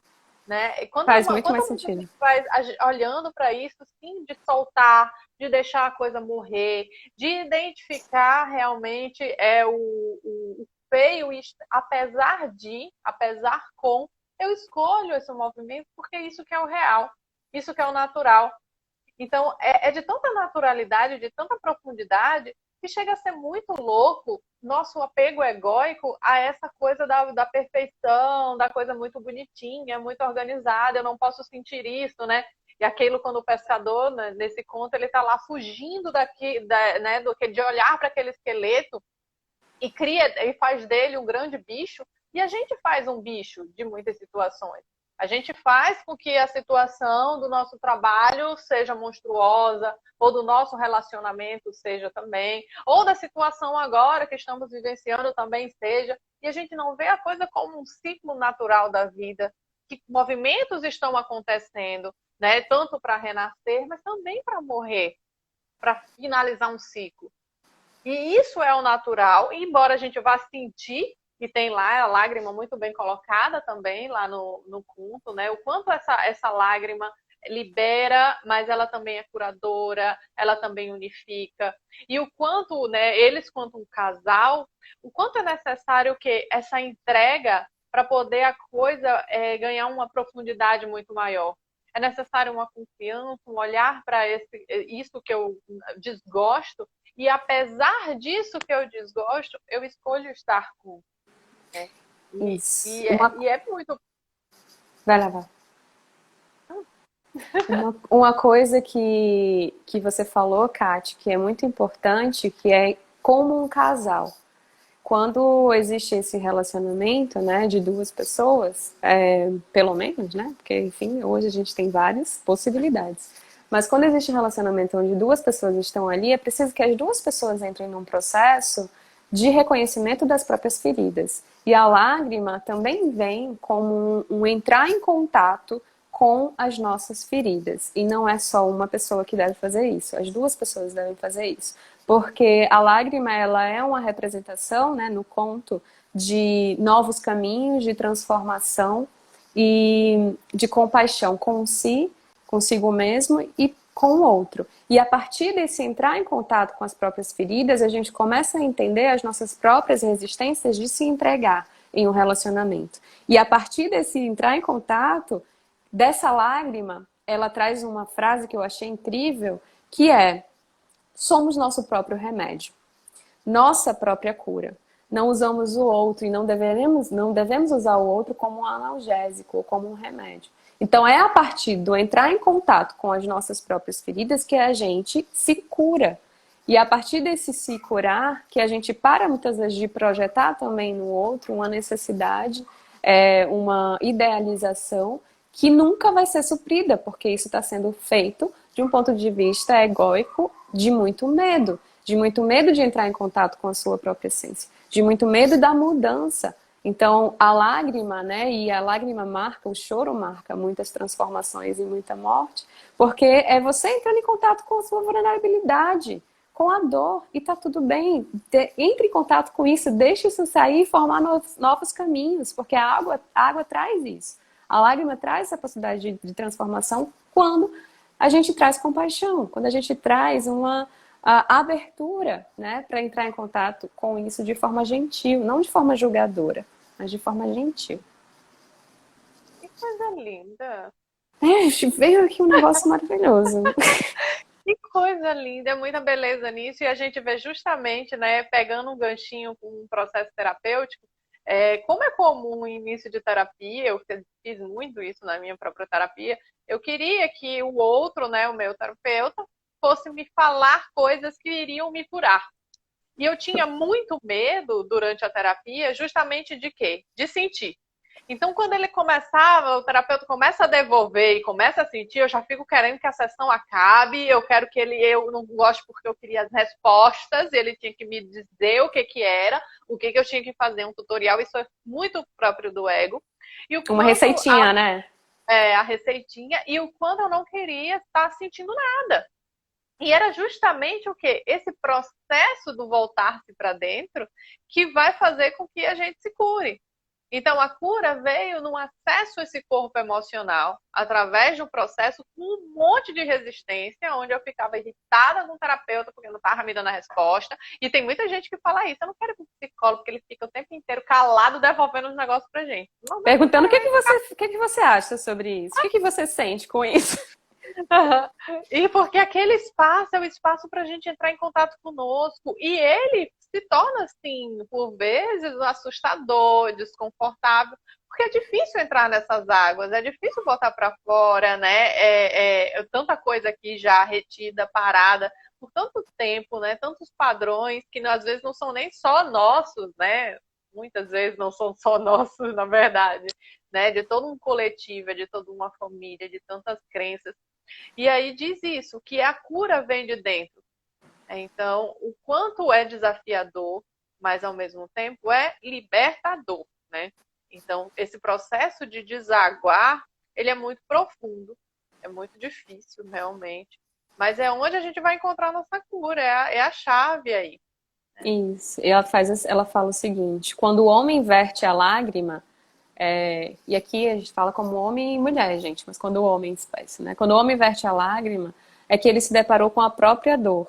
Faz muito mais sentido. Faz, olhando para isso, sim, de soltar, de deixar a coisa morrer, de identificar realmente o feio, apesar com, eu escolho esse movimento porque isso que é o real, isso que é o natural. Então, é de tanta naturalidade, de tanta profundidade, que chega a ser muito louco nosso apego egóico a essa coisa da perfeição, da coisa muito bonitinha, muito organizada, eu não posso sentir isso, né? E aquilo, quando o pescador, né, nesse conto, ele está lá fugindo né, de olhar para aquele esqueleto e cria e faz dele um grande bicho. E a gente faz um bicho de muitas situações. A gente faz com que a situação do nosso trabalho seja monstruosa, ou do nosso relacionamento seja também, ou da situação agora que estamos vivenciando também seja. E a gente não vê a coisa como um ciclo natural da vida, que movimentos estão acontecendo, né? Tanto para renascer, mas também para morrer, para finalizar um ciclo. E isso é o natural, e embora a gente vá sentir, e tem lá a lágrima muito bem colocada também, lá no conto, né? O quanto essa lágrima libera, mas ela também é curadora, ela também unifica. E o quanto, né, eles, quanto um casal, o quanto é necessário que essa entrega para poder a coisa ganhar uma profundidade muito maior. É necessário uma confiança, um olhar para isso que eu desgosto, e apesar disso que eu desgosto, eu escolho estar com. Né? Isso. E é muito. Vai lá, vai. Uma coisa que você falou, Kate, que é muito importante, que é como um casal. Quando existe esse relacionamento, né, de duas pessoas, pelo menos, né, porque, enfim, hoje a gente tem várias possibilidades. Mas quando existe um relacionamento onde duas pessoas estão ali, é preciso que as duas pessoas entrem num processo de reconhecimento das próprias feridas. E a lágrima também vem como um entrar em contato com as nossas feridas. E não é só uma pessoa que deve fazer isso, as duas pessoas devem fazer isso. Porque a lágrima, ela é uma representação, né, no conto, de novos caminhos de transformação e de compaixão com si, consigo mesmo e com o outro. E a partir desse entrar em contato com as próprias feridas, a gente começa a entender as nossas próprias resistências de se entregar em um relacionamento. E a partir desse entrar em contato, dessa lágrima, ela traz uma frase que eu achei incrível, que é: somos nosso próprio remédio, nossa própria cura. Não usamos o outro e não devemos usar o outro como um analgésico ou como um remédio. Então é a partir do entrar em contato com as nossas próprias feridas que a gente se cura. E a partir desse se curar, que a gente para muitas vezes de projetar também no outro uma necessidade, uma idealização que nunca vai ser suprida, porque isso está sendo feito de um ponto de vista egóico, de muito medo de entrar em contato com a sua própria essência, de muito medo da mudança. Então, a lágrima, né, e a lágrima marca, o choro marca muitas transformações e muita morte, porque é você entrando em contato com a sua vulnerabilidade, com a dor, e tá tudo bem. Entre em contato com isso, deixe isso sair e formar novos caminhos, porque a água traz isso. A lágrima traz essa possibilidade de transformação quando a gente traz compaixão, quando a gente traz uma abertura, né, para entrar em contato com isso de forma gentil, não de forma julgadora, mas de forma gentil. Que coisa linda! Veio aqui um negócio maravilhoso. Que coisa linda, é muita beleza nisso, e a gente vê justamente, né, pegando um ganchinho com um processo terapêutico, como é comum o início de terapia, eu fiz muito isso na minha própria terapia, eu queria que o outro, né, o meu terapeuta, fosse me falar coisas que iriam me curar. E eu tinha muito medo durante a terapia, justamente de quê? De sentir. Então, quando ele começava, o terapeuta começa a devolver e começa a sentir, eu já fico querendo que a sessão acabe, eu quero que eu não gosto porque eu queria as respostas, ele tinha que me dizer o que era, o que eu tinha que fazer, um tutorial, isso é muito próprio do ego. E uma receitinha, né? A receitinha, e o quando eu não queria estar sentindo nada. E era justamente o quê? Esse processo do voltar-se para dentro que vai fazer com que a gente se cure. Então, a cura veio num acesso a esse corpo emocional, através de um processo com um monte de resistência, onde eu ficava irritada com o terapeuta porque não estava me dando a resposta. E tem muita gente que fala isso: eu não quero ir para o psicólogo, porque ele fica o tempo inteiro calado, devolvendo os negócios pra gente. Perguntando o que você acha sobre isso? O que você sente com isso? Aham. E porque aquele espaço é o espaço para a gente entrar em contato conosco. E ele se torna, assim, por vezes, assustador, desconfortável, porque é difícil entrar nessas águas, é difícil botar para fora, né? Tanta coisa aqui já retida, parada por tanto tempo, né? Tantos padrões que às vezes não são nem só nossos, né? Muitas vezes não são só nossos, na verdade, né? De todo um coletivo, de toda uma família, de tantas crenças. E aí diz isso, que a cura vem de dentro. Então, o quanto é desafiador, mas ao mesmo tempo é libertador, né? Então, esse processo de desaguar, ele é muito profundo, é muito difícil realmente, mas é onde a gente vai encontrar a nossa cura, é a chave aí. Isso. E ela fala o seguinte: quando o homem verte a lágrima, e aqui a gente fala como homem e mulher, gente, mas quando o homem, espécie, né? Quando o homem verte a lágrima, é que ele se deparou com a própria dor.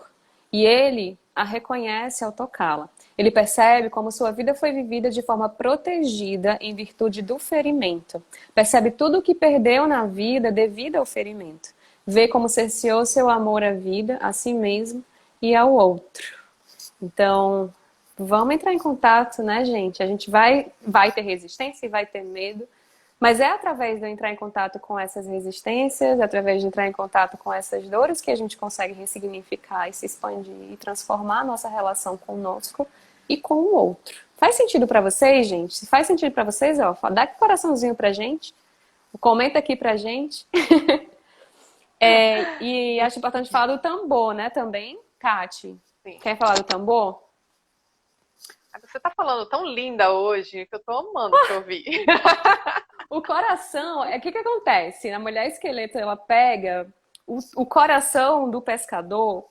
E ele a reconhece ao tocá-la. Ele percebe como sua vida foi vivida de forma protegida em virtude do ferimento. Percebe tudo o que perdeu na vida devido ao ferimento. Vê como cerceou seu amor à vida, a si mesmo e ao outro. Então, vamos entrar em contato, né, gente? A gente vai ter resistência e vai ter medo, mas é através de eu entrar em contato com essas resistências, através de entrar em contato com essas dores que a gente consegue ressignificar e se expandir e transformar a nossa relação conosco e com o outro. Faz sentido para vocês, gente? Se faz sentido para vocês, ó, dá aqui um coraçãozinho pra gente, comenta aqui pra gente. E acho importante falar do tambor, né, também, Kati? Sim. Quer falar do tambor? Você tá falando tão linda hoje que eu tô amando te ouvir. O coração, o que acontece? A mulher esqueleto, ela pega o coração do pescador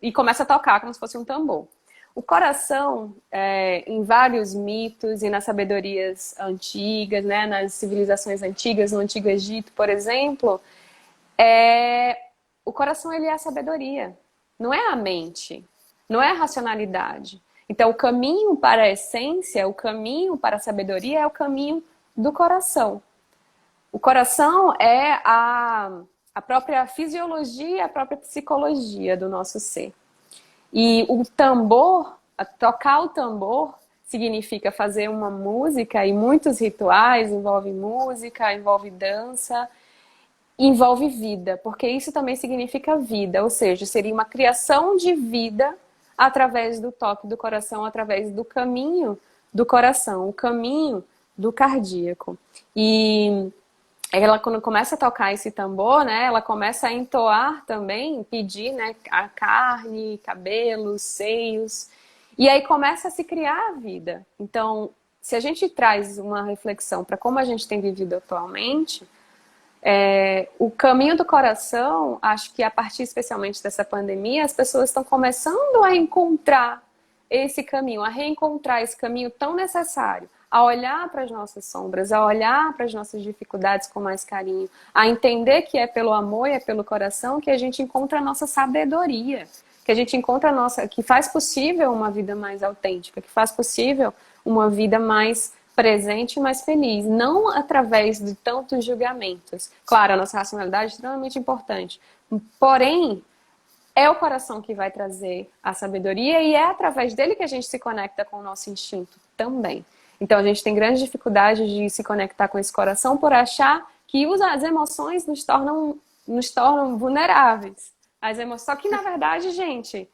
e começa a tocar como se fosse um tambor. O coração, em vários mitos e nas sabedorias antigas, né, nas civilizações antigas, no Antigo Egito, por exemplo, o coração ele é a sabedoria, não é a mente, não é a racionalidade. Então, o caminho para a essência, o caminho para a sabedoria é o caminho do coração. O coração é a própria fisiologia, a própria psicologia do nosso ser. E o tambor, tocar o tambor, significa fazer uma música, e muitos rituais envolvem música, envolve dança, envolve vida, porque isso também significa vida, ou seja, seria uma criação de vida através do toque do coração, através do caminho do coração, o caminho do cardíaco. E ela, quando começa a tocar esse tambor, né, ela começa a entoar também, pedir, né, a carne, cabelos, seios, e aí começa a se criar a vida. Então, se a gente traz uma reflexão para como a gente tem vivido atualmente, o caminho do coração, acho que a partir especialmente dessa pandemia, as pessoas estão começando a encontrar esse caminho, a reencontrar esse caminho tão necessário, a olhar para as nossas sombras, a olhar para as nossas dificuldades com mais carinho, a entender que é pelo amor e é pelo coração que a gente encontra a nossa sabedoria, que a gente encontra a nossa, que faz possível uma vida mais autêntica, que faz possível uma vida mais presente e mais feliz, não através de tantos julgamentos. Claro, a nossa racionalidade é extremamente importante, porém, é o coração que vai trazer a sabedoria e é através dele que a gente se conecta com o nosso instinto também. Então, a gente tem grandes dificuldades de se conectar com esse coração por achar que as emoções nos tornam vulneráveis. Só que, na verdade, gente,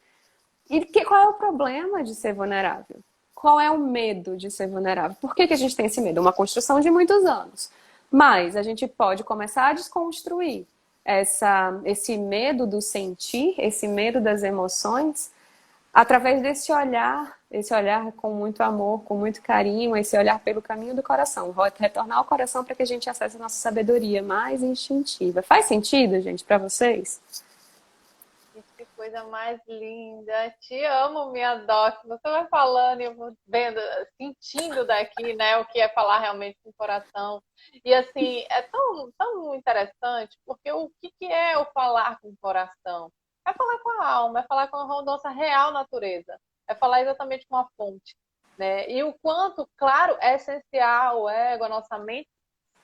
qual é o problema de ser vulnerável? Qual é o medo de ser vulnerável? Por que a gente tem esse medo? É uma construção de muitos anos. Mas a gente pode começar a desconstruir esse medo do sentir, esse medo das emoções, através desse olhar com muito amor, com muito carinho, esse olhar pelo caminho do coração. Retornar ao coração para que a gente acesse a nossa sabedoria mais instintiva. Faz sentido, gente, para vocês? Que coisa mais linda. Te amo, minha Doc. Você vai falando e eu vou vendo, sentindo daqui, né, o que é falar realmente com o coração. E assim, é tão, tão interessante, porque o que é o falar com o coração? É falar com a alma, é falar com a nossa real natureza, é falar exatamente com a fonte, né? E o quanto, claro, é essencial o ego, a nossa mente,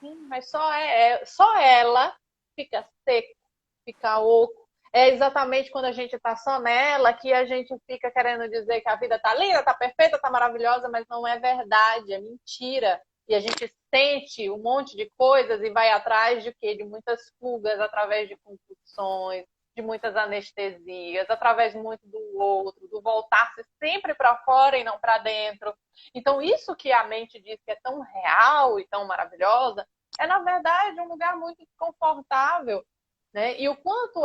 sim, mas só ela fica seco, fica oco. É exatamente quando a gente tá só nela que a gente fica querendo dizer que a vida tá linda, tá perfeita, tá maravilhosa, mas não é verdade, é mentira. E a gente sente um monte de coisas e vai atrás de quê? De muitas fugas, através de compulsões, de muitas anestesias, através muito do outro, do voltar-se sempre para fora e não para dentro. Então, isso que a mente diz que é tão real e tão maravilhosa, é, na verdade, um lugar muito desconfortável, né? E o quanto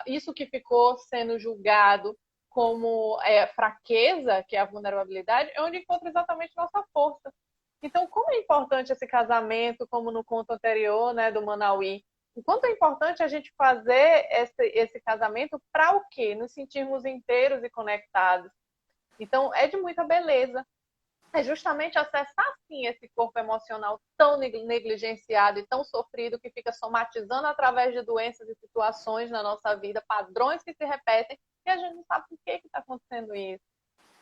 isso que ficou sendo julgado como fraqueza, que é a vulnerabilidade, é onde encontra exatamente nossa força. Então, como é importante esse casamento, como no conto anterior, né, do Manauí, o quanto é importante a gente fazer esse casamento para o quê? Nos sentirmos inteiros e conectados. Então, é de muita beleza. É justamente acessar, sim, esse corpo emocional tão negligenciado e tão sofrido que fica somatizando através de doenças e situações na nossa vida, padrões que se repetem, e a gente não sabe por que está acontecendo isso.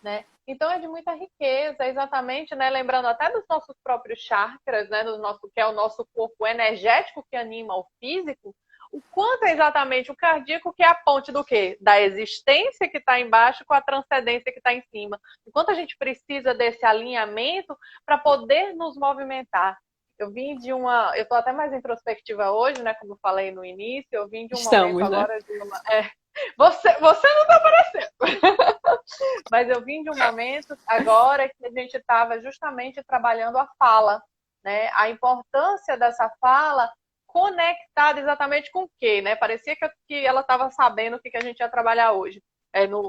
Né? Então é de muita riqueza, exatamente, né? Lembrando até dos nossos próprios chakras, né? Do nosso, que é o nosso corpo energético que anima o físico, o quanto é exatamente o cardíaco que é a ponte do quê? Da existência que está embaixo com a transcendência que está em cima. O quanto a gente precisa desse alinhamento para poder nos movimentar. Eu vim de uma. Eu estou até mais introspectiva hoje, né? Como eu falei no início, eu vim de um momento Estamos, né? agora de uma. Você não está aparecendo. Mas eu vim de um momento agora que a gente estava justamente trabalhando a fala, né? A importância dessa fala conectada exatamente com o quê, né? Parecia que ela estava sabendo o que a gente ia trabalhar hoje,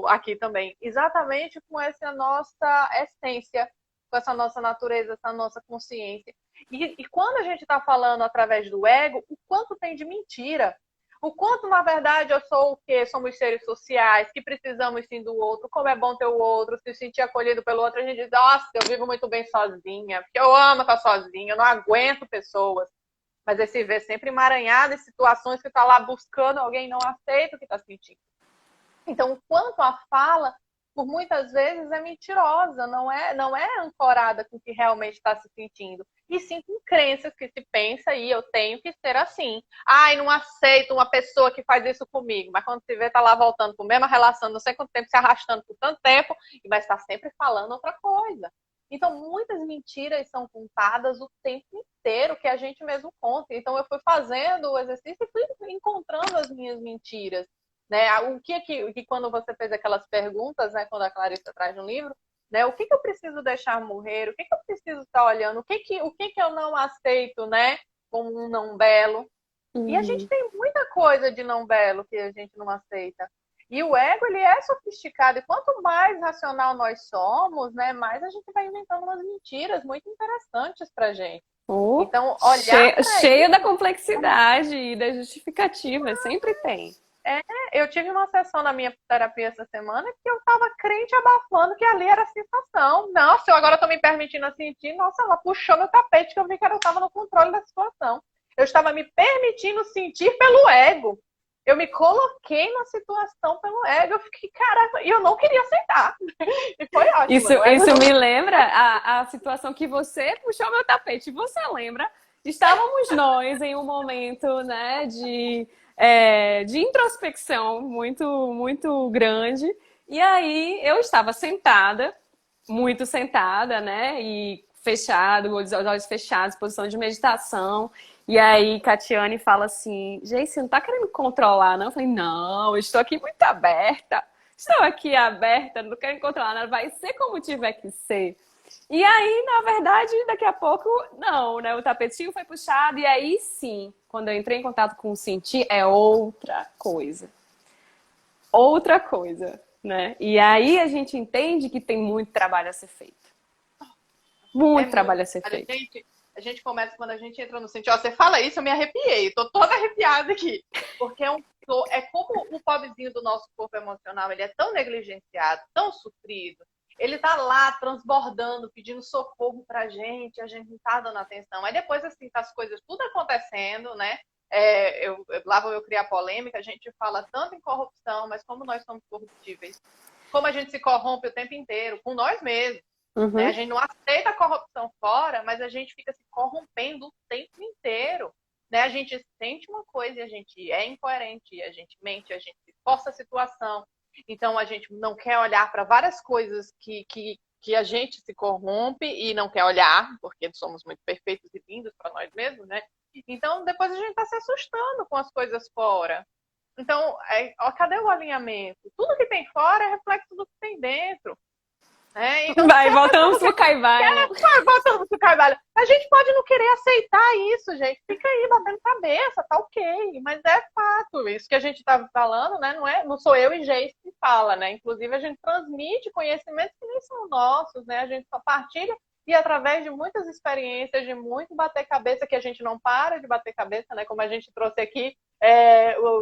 aqui também. Exatamente com essa nossa essência, com essa nossa natureza, essa nossa consciência. E quando a gente está falando através do ego, o quanto tem de mentira. O quanto, na verdade, eu sou o quê? Somos seres sociais, que precisamos sim do outro, como é bom ter o outro, se sentir acolhido pelo outro. A gente diz, nossa, eu vivo muito bem sozinha, porque eu amo estar sozinha, eu não aguento pessoas. Mas aí se vê sempre emaranhado em situações que está lá buscando alguém e não aceita o que está sentindo. Então, o quanto a fala, por muitas vezes, é mentirosa, não é ancorada com o que realmente está se sentindo. E sim com crenças que se pensa e eu tenho que ser assim. Ai, não aceito uma pessoa que faz isso comigo. Mas quando se vê, tá lá voltando com a mesma relação, não sei quanto tempo, se arrastando por tanto tempo, e vai estar sempre falando outra coisa. Então, muitas mentiras são contadas o tempo inteiro que a gente mesmo conta. Então, eu fui fazendo o exercício e fui encontrando as minhas mentiras. Né? O que quando você fez aquelas perguntas, né, quando a Clarissa traz no livro, né, o que eu preciso deixar morrer, o que eu preciso estar olhando, o que eu não aceito, né, como um não belo. E a gente tem muita coisa de não belo que a gente não aceita. E o ego, ele é sofisticado. E quanto mais racional nós somos, né, mais a gente vai inventando umas mentiras muito interessantes pra gente. Então, olhar cheio da complexidade e da justificativa, sempre tem. Eu tive uma sessão na minha terapia essa semana que eu tava crente abafando que ali era a sensação. Nossa, eu agora tô me permitindo sentir. Nossa, ela puxou meu tapete que eu vi que eu tava no controle da situação. Eu estava me permitindo sentir pelo ego. Eu me coloquei na situação pelo ego. Eu fiquei, caraca, e eu não queria aceitar. E foi ótimo. Isso me lembra a situação que você puxou meu tapete. Você lembra? Estávamos nós em um momento, né, de introspecção muito, muito grande. E aí eu estava sentada, muito sentada, né? E fechado, os olhos fechados, posição de meditação. E aí Catiane fala assim, gente, você não tá querendo me controlar, não? Eu falei, não, eu estou aqui muito aberta. Estou aqui aberta, não quero me controlar nada, vai ser como tiver que ser. E aí, na verdade, daqui a pouco, não, né? O tapetinho foi puxado e aí sim, quando eu entrei em contato com o sentir, é outra coisa. Outra coisa, né? E aí a gente entende que tem muito trabalho a ser feito. Muito trabalho a ser feito. A gente começa, quando a gente entra no sentir, ó, você fala isso, eu me arrepiei, tô toda arrepiada aqui. Porque é como o pobrezinho do nosso corpo emocional, ele é tão negligenciado, tão sofrido, ele tá lá transbordando, pedindo socorro pra gente, a gente não tá dando atenção. Aí depois, assim, tá as coisas tudo acontecendo, né? Lá vou eu criar polêmica, a gente fala tanto em corrupção, mas como nós somos corruptíveis. Como a gente se corrompe o tempo inteiro, com nós mesmos. Né? A gente não aceita a corrupção fora, mas a gente fica se corrompendo o tempo inteiro. né? A gente sente uma coisa e a gente é incoerente, a gente mente, a gente força a situação. Então, a gente não quer olhar para várias coisas que a gente se corrompe e não quer olhar, porque somos muito perfeitos e lindos para nós mesmos, né? Então, depois a gente está se assustando com as coisas fora. Então, ó, cadê o alinhamento? Tudo que tem fora é reflexo do que tem dentro. Né? Então, Vai, voltamos pro Caivai, né? Voltamos pro Carvalho. A gente pode não querer aceitar isso, gente. Fica aí batendo cabeça, tá ok. Mas é fato. Isso que a gente tá falando, né? Não sou eu e Geis que fala, né? Inclusive, a gente transmite conhecimentos que nem são nossos, né? A gente só partilha e através de muitas experiências, de muito bater cabeça, que a gente não para de bater cabeça, né? Como a gente trouxe aqui,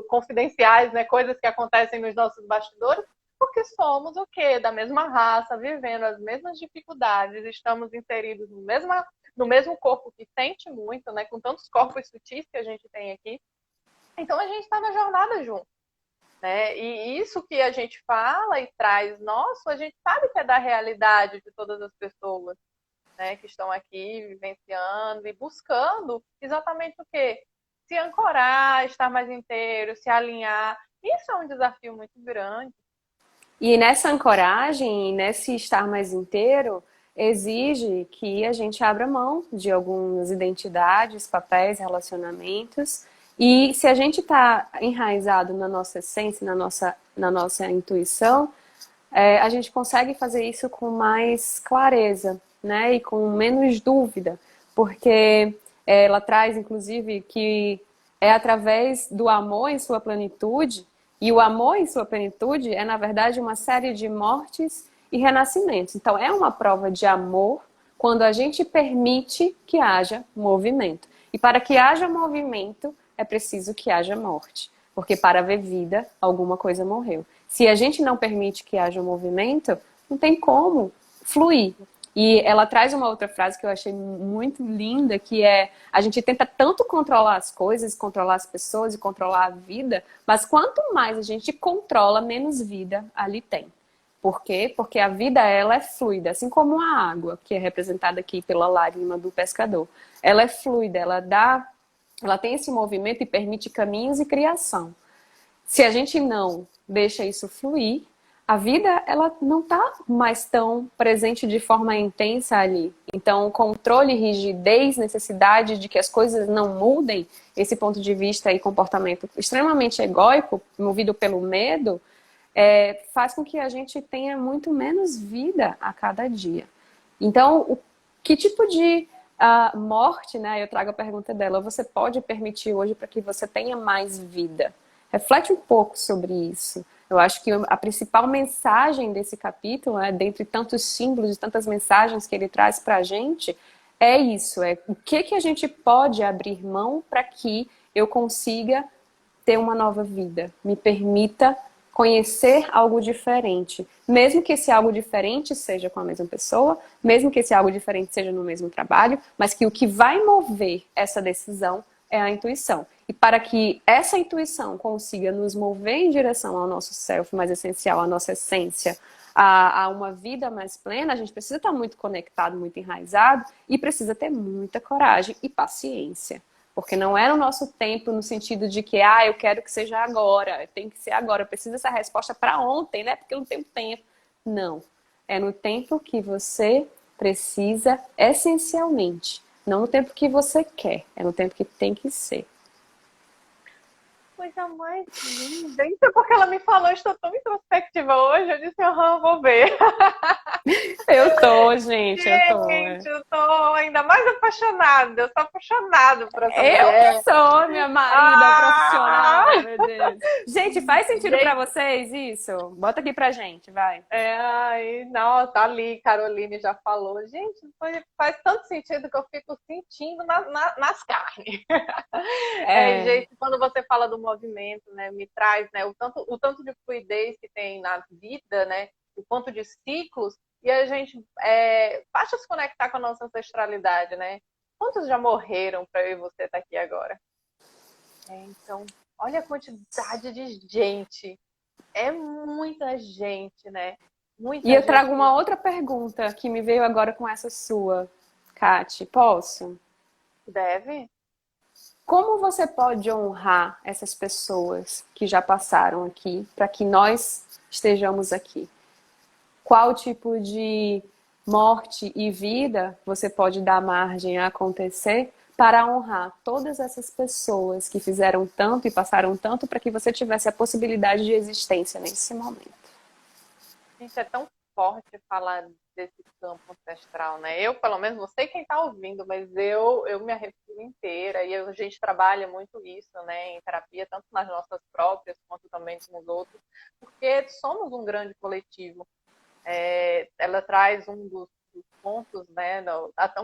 confidenciais, né? Coisas que acontecem nos nossos bastidores. Porque somos o quê? Da mesma raça, vivendo as mesmas dificuldades, estamos inseridos no mesmo corpo que sente muito, né? Com tantos corpos sutis que a gente tem aqui. Então a gente está na jornada junto. Né? E isso que a gente fala e traz nosso, a gente sabe que é da realidade de todas as pessoas, né? Que estão aqui vivenciando e buscando exatamente o quê? Se ancorar, estar mais inteiro, se alinhar. Isso é um desafio muito grande. E nessa ancoragem, nesse estar mais inteiro, exige que a gente abra mão de algumas identidades, papéis, relacionamentos. E se a gente está enraizado na nossa essência, na nossa intuição, a gente consegue fazer isso com mais clareza, né? E com menos dúvida. Porque ela traz, inclusive, que é através do amor em sua plenitude. E o amor em sua plenitude é, na verdade, uma série de mortes e renascimentos. Então, é uma prova de amor quando a gente permite que haja movimento. E para que haja movimento, é preciso que haja morte. Porque para haver vida, alguma coisa morreu. Se a gente não permite que haja movimento, não tem como fluir. E ela traz uma outra frase que eu achei muito linda, que é: a gente tenta tanto controlar as coisas, controlar as pessoas e controlar a vida, mas quanto mais a gente controla, menos vida ali tem. Por quê? Porque a vida, ela é fluida, assim como a água, que é representada aqui pela lágrima do pescador. Ela é fluida, ela tem esse movimento e permite caminhos e criação. Se a gente não deixa isso fluir, a vida, ela não está mais tão presente de forma intensa ali. Então, controle, rigidez, necessidade de que as coisas não mudem, esse ponto de vista e comportamento extremamente egóico, movido pelo medo, faz com que a gente tenha muito menos vida a cada dia. Então, que tipo de morte, né? Eu trago a pergunta dela, você pode permitir hoje para que você tenha mais vida? Reflete um pouco sobre isso. Eu acho que a principal mensagem desse capítulo, né, dentre tantos símbolos e tantas mensagens que ele traz para a gente, é isso, o que a gente pode abrir mão para que eu consiga ter uma nova vida, me permita conhecer algo diferente, mesmo que esse algo diferente seja com a mesma pessoa, mesmo que esse algo diferente seja no mesmo trabalho, mas que o que vai mover essa decisão é a intuição. E para que essa intuição consiga nos mover em direção ao nosso self mais essencial, à nossa essência, a uma vida mais plena, a gente precisa estar muito conectado, muito enraizado e precisa ter muita coragem e paciência. Porque não é no nosso tempo no sentido de que, eu quero que seja agora, tem que ser agora, eu preciso dessa resposta para ontem, né? Porque eu não tenho tempo. Não. É no tempo que você precisa essencialmente. Não no tempo que você quer, é no tempo que tem que ser. Coisa mais linda. Isso é porque ela me falou, estou tão introspectiva hoje. Eu disse, vou ver. Eu tô, gente, eu tô. Gente, eu tô ainda mais apaixonada. Eu sou apaixonada por essa Eu mulher. que sou minha marida profissional, meu Deus. Gente, faz sentido pra vocês isso? Bota aqui pra gente, vai. Nossa, ali, Caroline já falou. Gente, faz tanto sentido que eu fico sentindo nas carnes. Gente, quando você fala do movimento, né, me traz, né, o tanto de fluidez que tem na vida, né, o quanto de ciclos, e a gente basta se conectar com a nossa ancestralidade, né? Quantos já morreram para eu e você estar aqui agora? Então, olha a quantidade de gente. É muita gente, né? Muita E eu gente. trago uma outra pergunta que me veio agora com essa sua, Kati. Posso? Deve? Como você pode honrar essas pessoas que já passaram aqui para que nós estejamos aqui? Qual tipo de morte e vida você pode dar margem a acontecer para honrar todas essas pessoas que fizeram tanto e passaram tanto para que você tivesse a possibilidade de existência nesse momento? Gente, é tão forte falar desse campo ancestral, né? Eu, pelo menos, não sei quem está ouvindo, mas eu me arrepio inteira e a gente trabalha muito isso, né, em terapia, tanto nas nossas próprias quanto também com os outros, porque somos um grande coletivo. Ela traz um dos contos, né,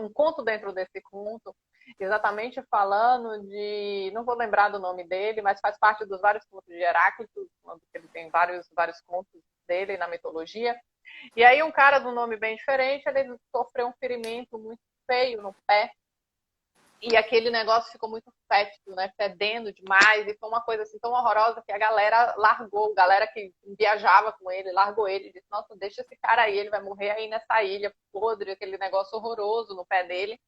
um conto dentro desse conto, exatamente falando de, não vou lembrar do nome dele, mas faz parte dos vários contos de Heráclito, ele tem vários contos dele na mitologia. E aí um cara de um nome bem diferente, ele sofreu um ferimento muito feio no pé, e aquele negócio ficou muito fétido, né? Fedendo demais, e foi uma coisa assim tão horrorosa que a galera largou, a galera que viajava com ele, largou ele, disse, nossa, deixa esse cara aí, ele vai morrer aí nessa ilha podre, aquele negócio horroroso no pé dele.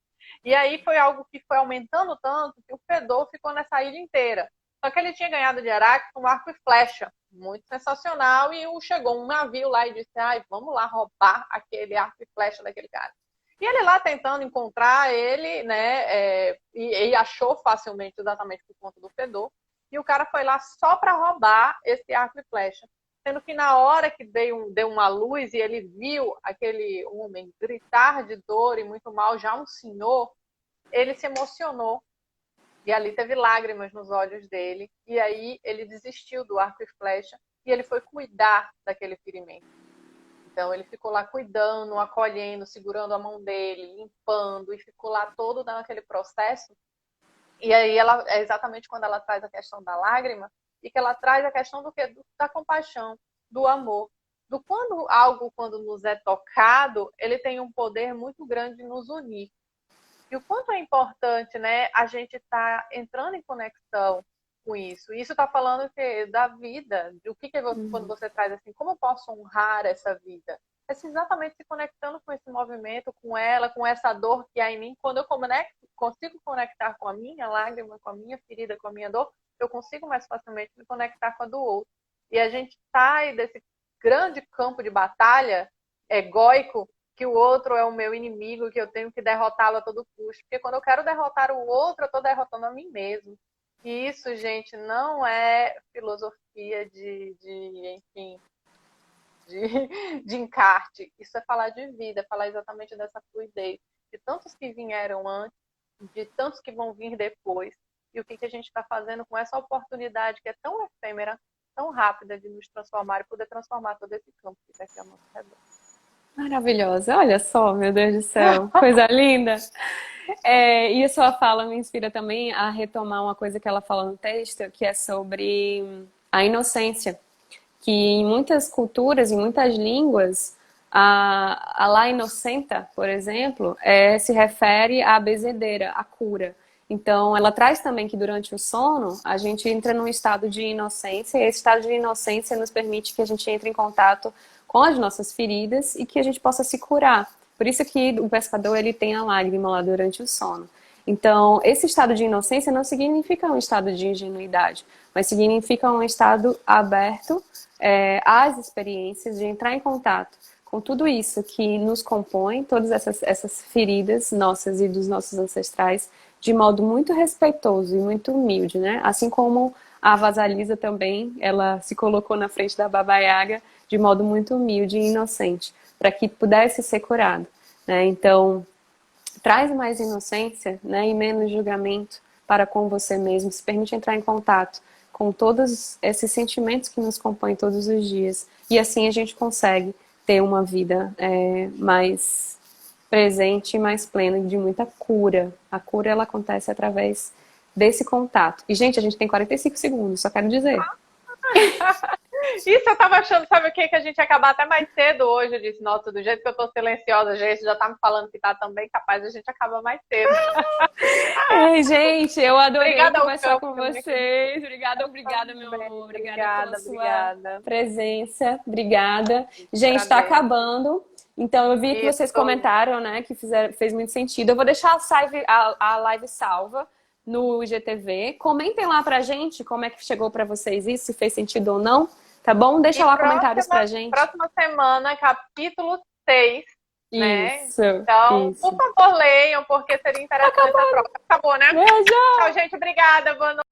E aí foi algo que foi aumentando tanto que o fedor ficou nessa ilha inteira. Só que ele tinha ganhado de Heráclito um arco e flecha, muito sensacional, e chegou um navio lá e disse, ai, vamos lá roubar aquele arco e flecha daquele cara. E ele lá tentando encontrar ele, né, e achou facilmente exatamente por conta do fedor, e o cara foi lá só para roubar esse arco e flecha. Sendo que na hora que deu uma luz e ele viu aquele homem gritar de dor e muito mal, já um senhor, ele se emocionou. E ali teve lágrimas nos olhos dele. E aí ele desistiu do arco e flecha e ele foi cuidar daquele ferimento. Então ele ficou lá cuidando, acolhendo, segurando a mão dele, limpando, e ficou lá todo naquele processo. E aí ela é exatamente quando ela traz a questão da lágrima, e que ela traz a questão do quê? Da compaixão, do amor. Do quando nos é tocado, ele tem um poder muito grande de nos unir. E o quanto é importante, né, a gente estar entrando em conexão com isso. Isso está falando da vida, do que quando você traz assim, como eu posso honrar essa vida? É exatamente se conectando com esse movimento, com ela, com essa dor que há em mim. Quando eu consigo conectar com a minha lágrima, com a minha ferida, com a minha dor, eu consigo mais facilmente me conectar com a do outro. E a gente sai desse grande campo de batalha egóico, que o outro é o meu inimigo, que eu tenho que derrotá-lo a todo custo. Porque quando eu quero derrotar o outro, eu estou derrotando a mim mesmo. E isso, gente, não é filosofia enfim, de encarte. Isso é falar de vida, falar exatamente dessa fluidez. De tantos que vieram antes, de tantos que vão vir depois. E o que a gente está fazendo com essa oportunidade que é tão efêmera, tão rápida de nos transformar e poder transformar todo esse campo que está aqui ao nosso redor. Maravilhosa, olha só, meu Deus do céu, coisa linda. E a sua fala me inspira também a retomar uma coisa que ela fala no texto, que é sobre a inocência. Que em muitas culturas, em muitas línguas, a lá inocenta, por exemplo, se refere à bezedeira, à cura. Então, ela traz também que durante o sono, a gente entra num estado de inocência, e esse estado de inocência nos permite que a gente entre em contato com as nossas feridas e que a gente possa se curar. Por isso que o pescador ele tem a lágrima lá durante o sono. Então, esse estado de inocência não significa um estado de ingenuidade, mas significa um estado aberto às experiências, de entrar em contato com tudo isso que nos compõe, todas essas feridas nossas e dos nossos ancestrais, de modo muito respeitoso e muito humilde, né? Assim como a Vasalisa também, ela se colocou na frente da Baba Yaga de modo muito humilde e inocente, para que pudesse ser curado, né? Então, traz mais inocência, né, e menos julgamento para com você mesmo, se permite entrar em contato com todos esses sentimentos que nos compõem todos os dias. E assim a gente consegue ter uma vida mais presente e mais plena, de muita cura. A cura, ela acontece através desse contato. E, gente, a gente tem 45 segundos, só quero dizer. Isso eu tava achando, sabe o que? Que a gente ia acabar até mais cedo hoje. Eu disse, nossa, do jeito que eu tô silenciosa, gente, já tá me falando que tá também capaz, a gente acaba mais cedo. Gente, eu adorei Obrigada conversar com vocês. Obrigada, meu amor. Obrigada pela sua presença. Obrigada. Gente, tá acabando. Então, eu vi que vocês comentaram, né, que fez muito sentido. Eu vou deixar a live salva no IGTV. Comentem lá pra gente como é que chegou pra vocês isso, se fez sentido ou não, tá bom? Deixa lá comentários pra gente. Próxima semana, capítulo 6, né? Isso, Então, isso. por favor, leiam, porque seria interessante a troca. Acabou, né? Beijo! Tchau, gente. Obrigada. Boa noite.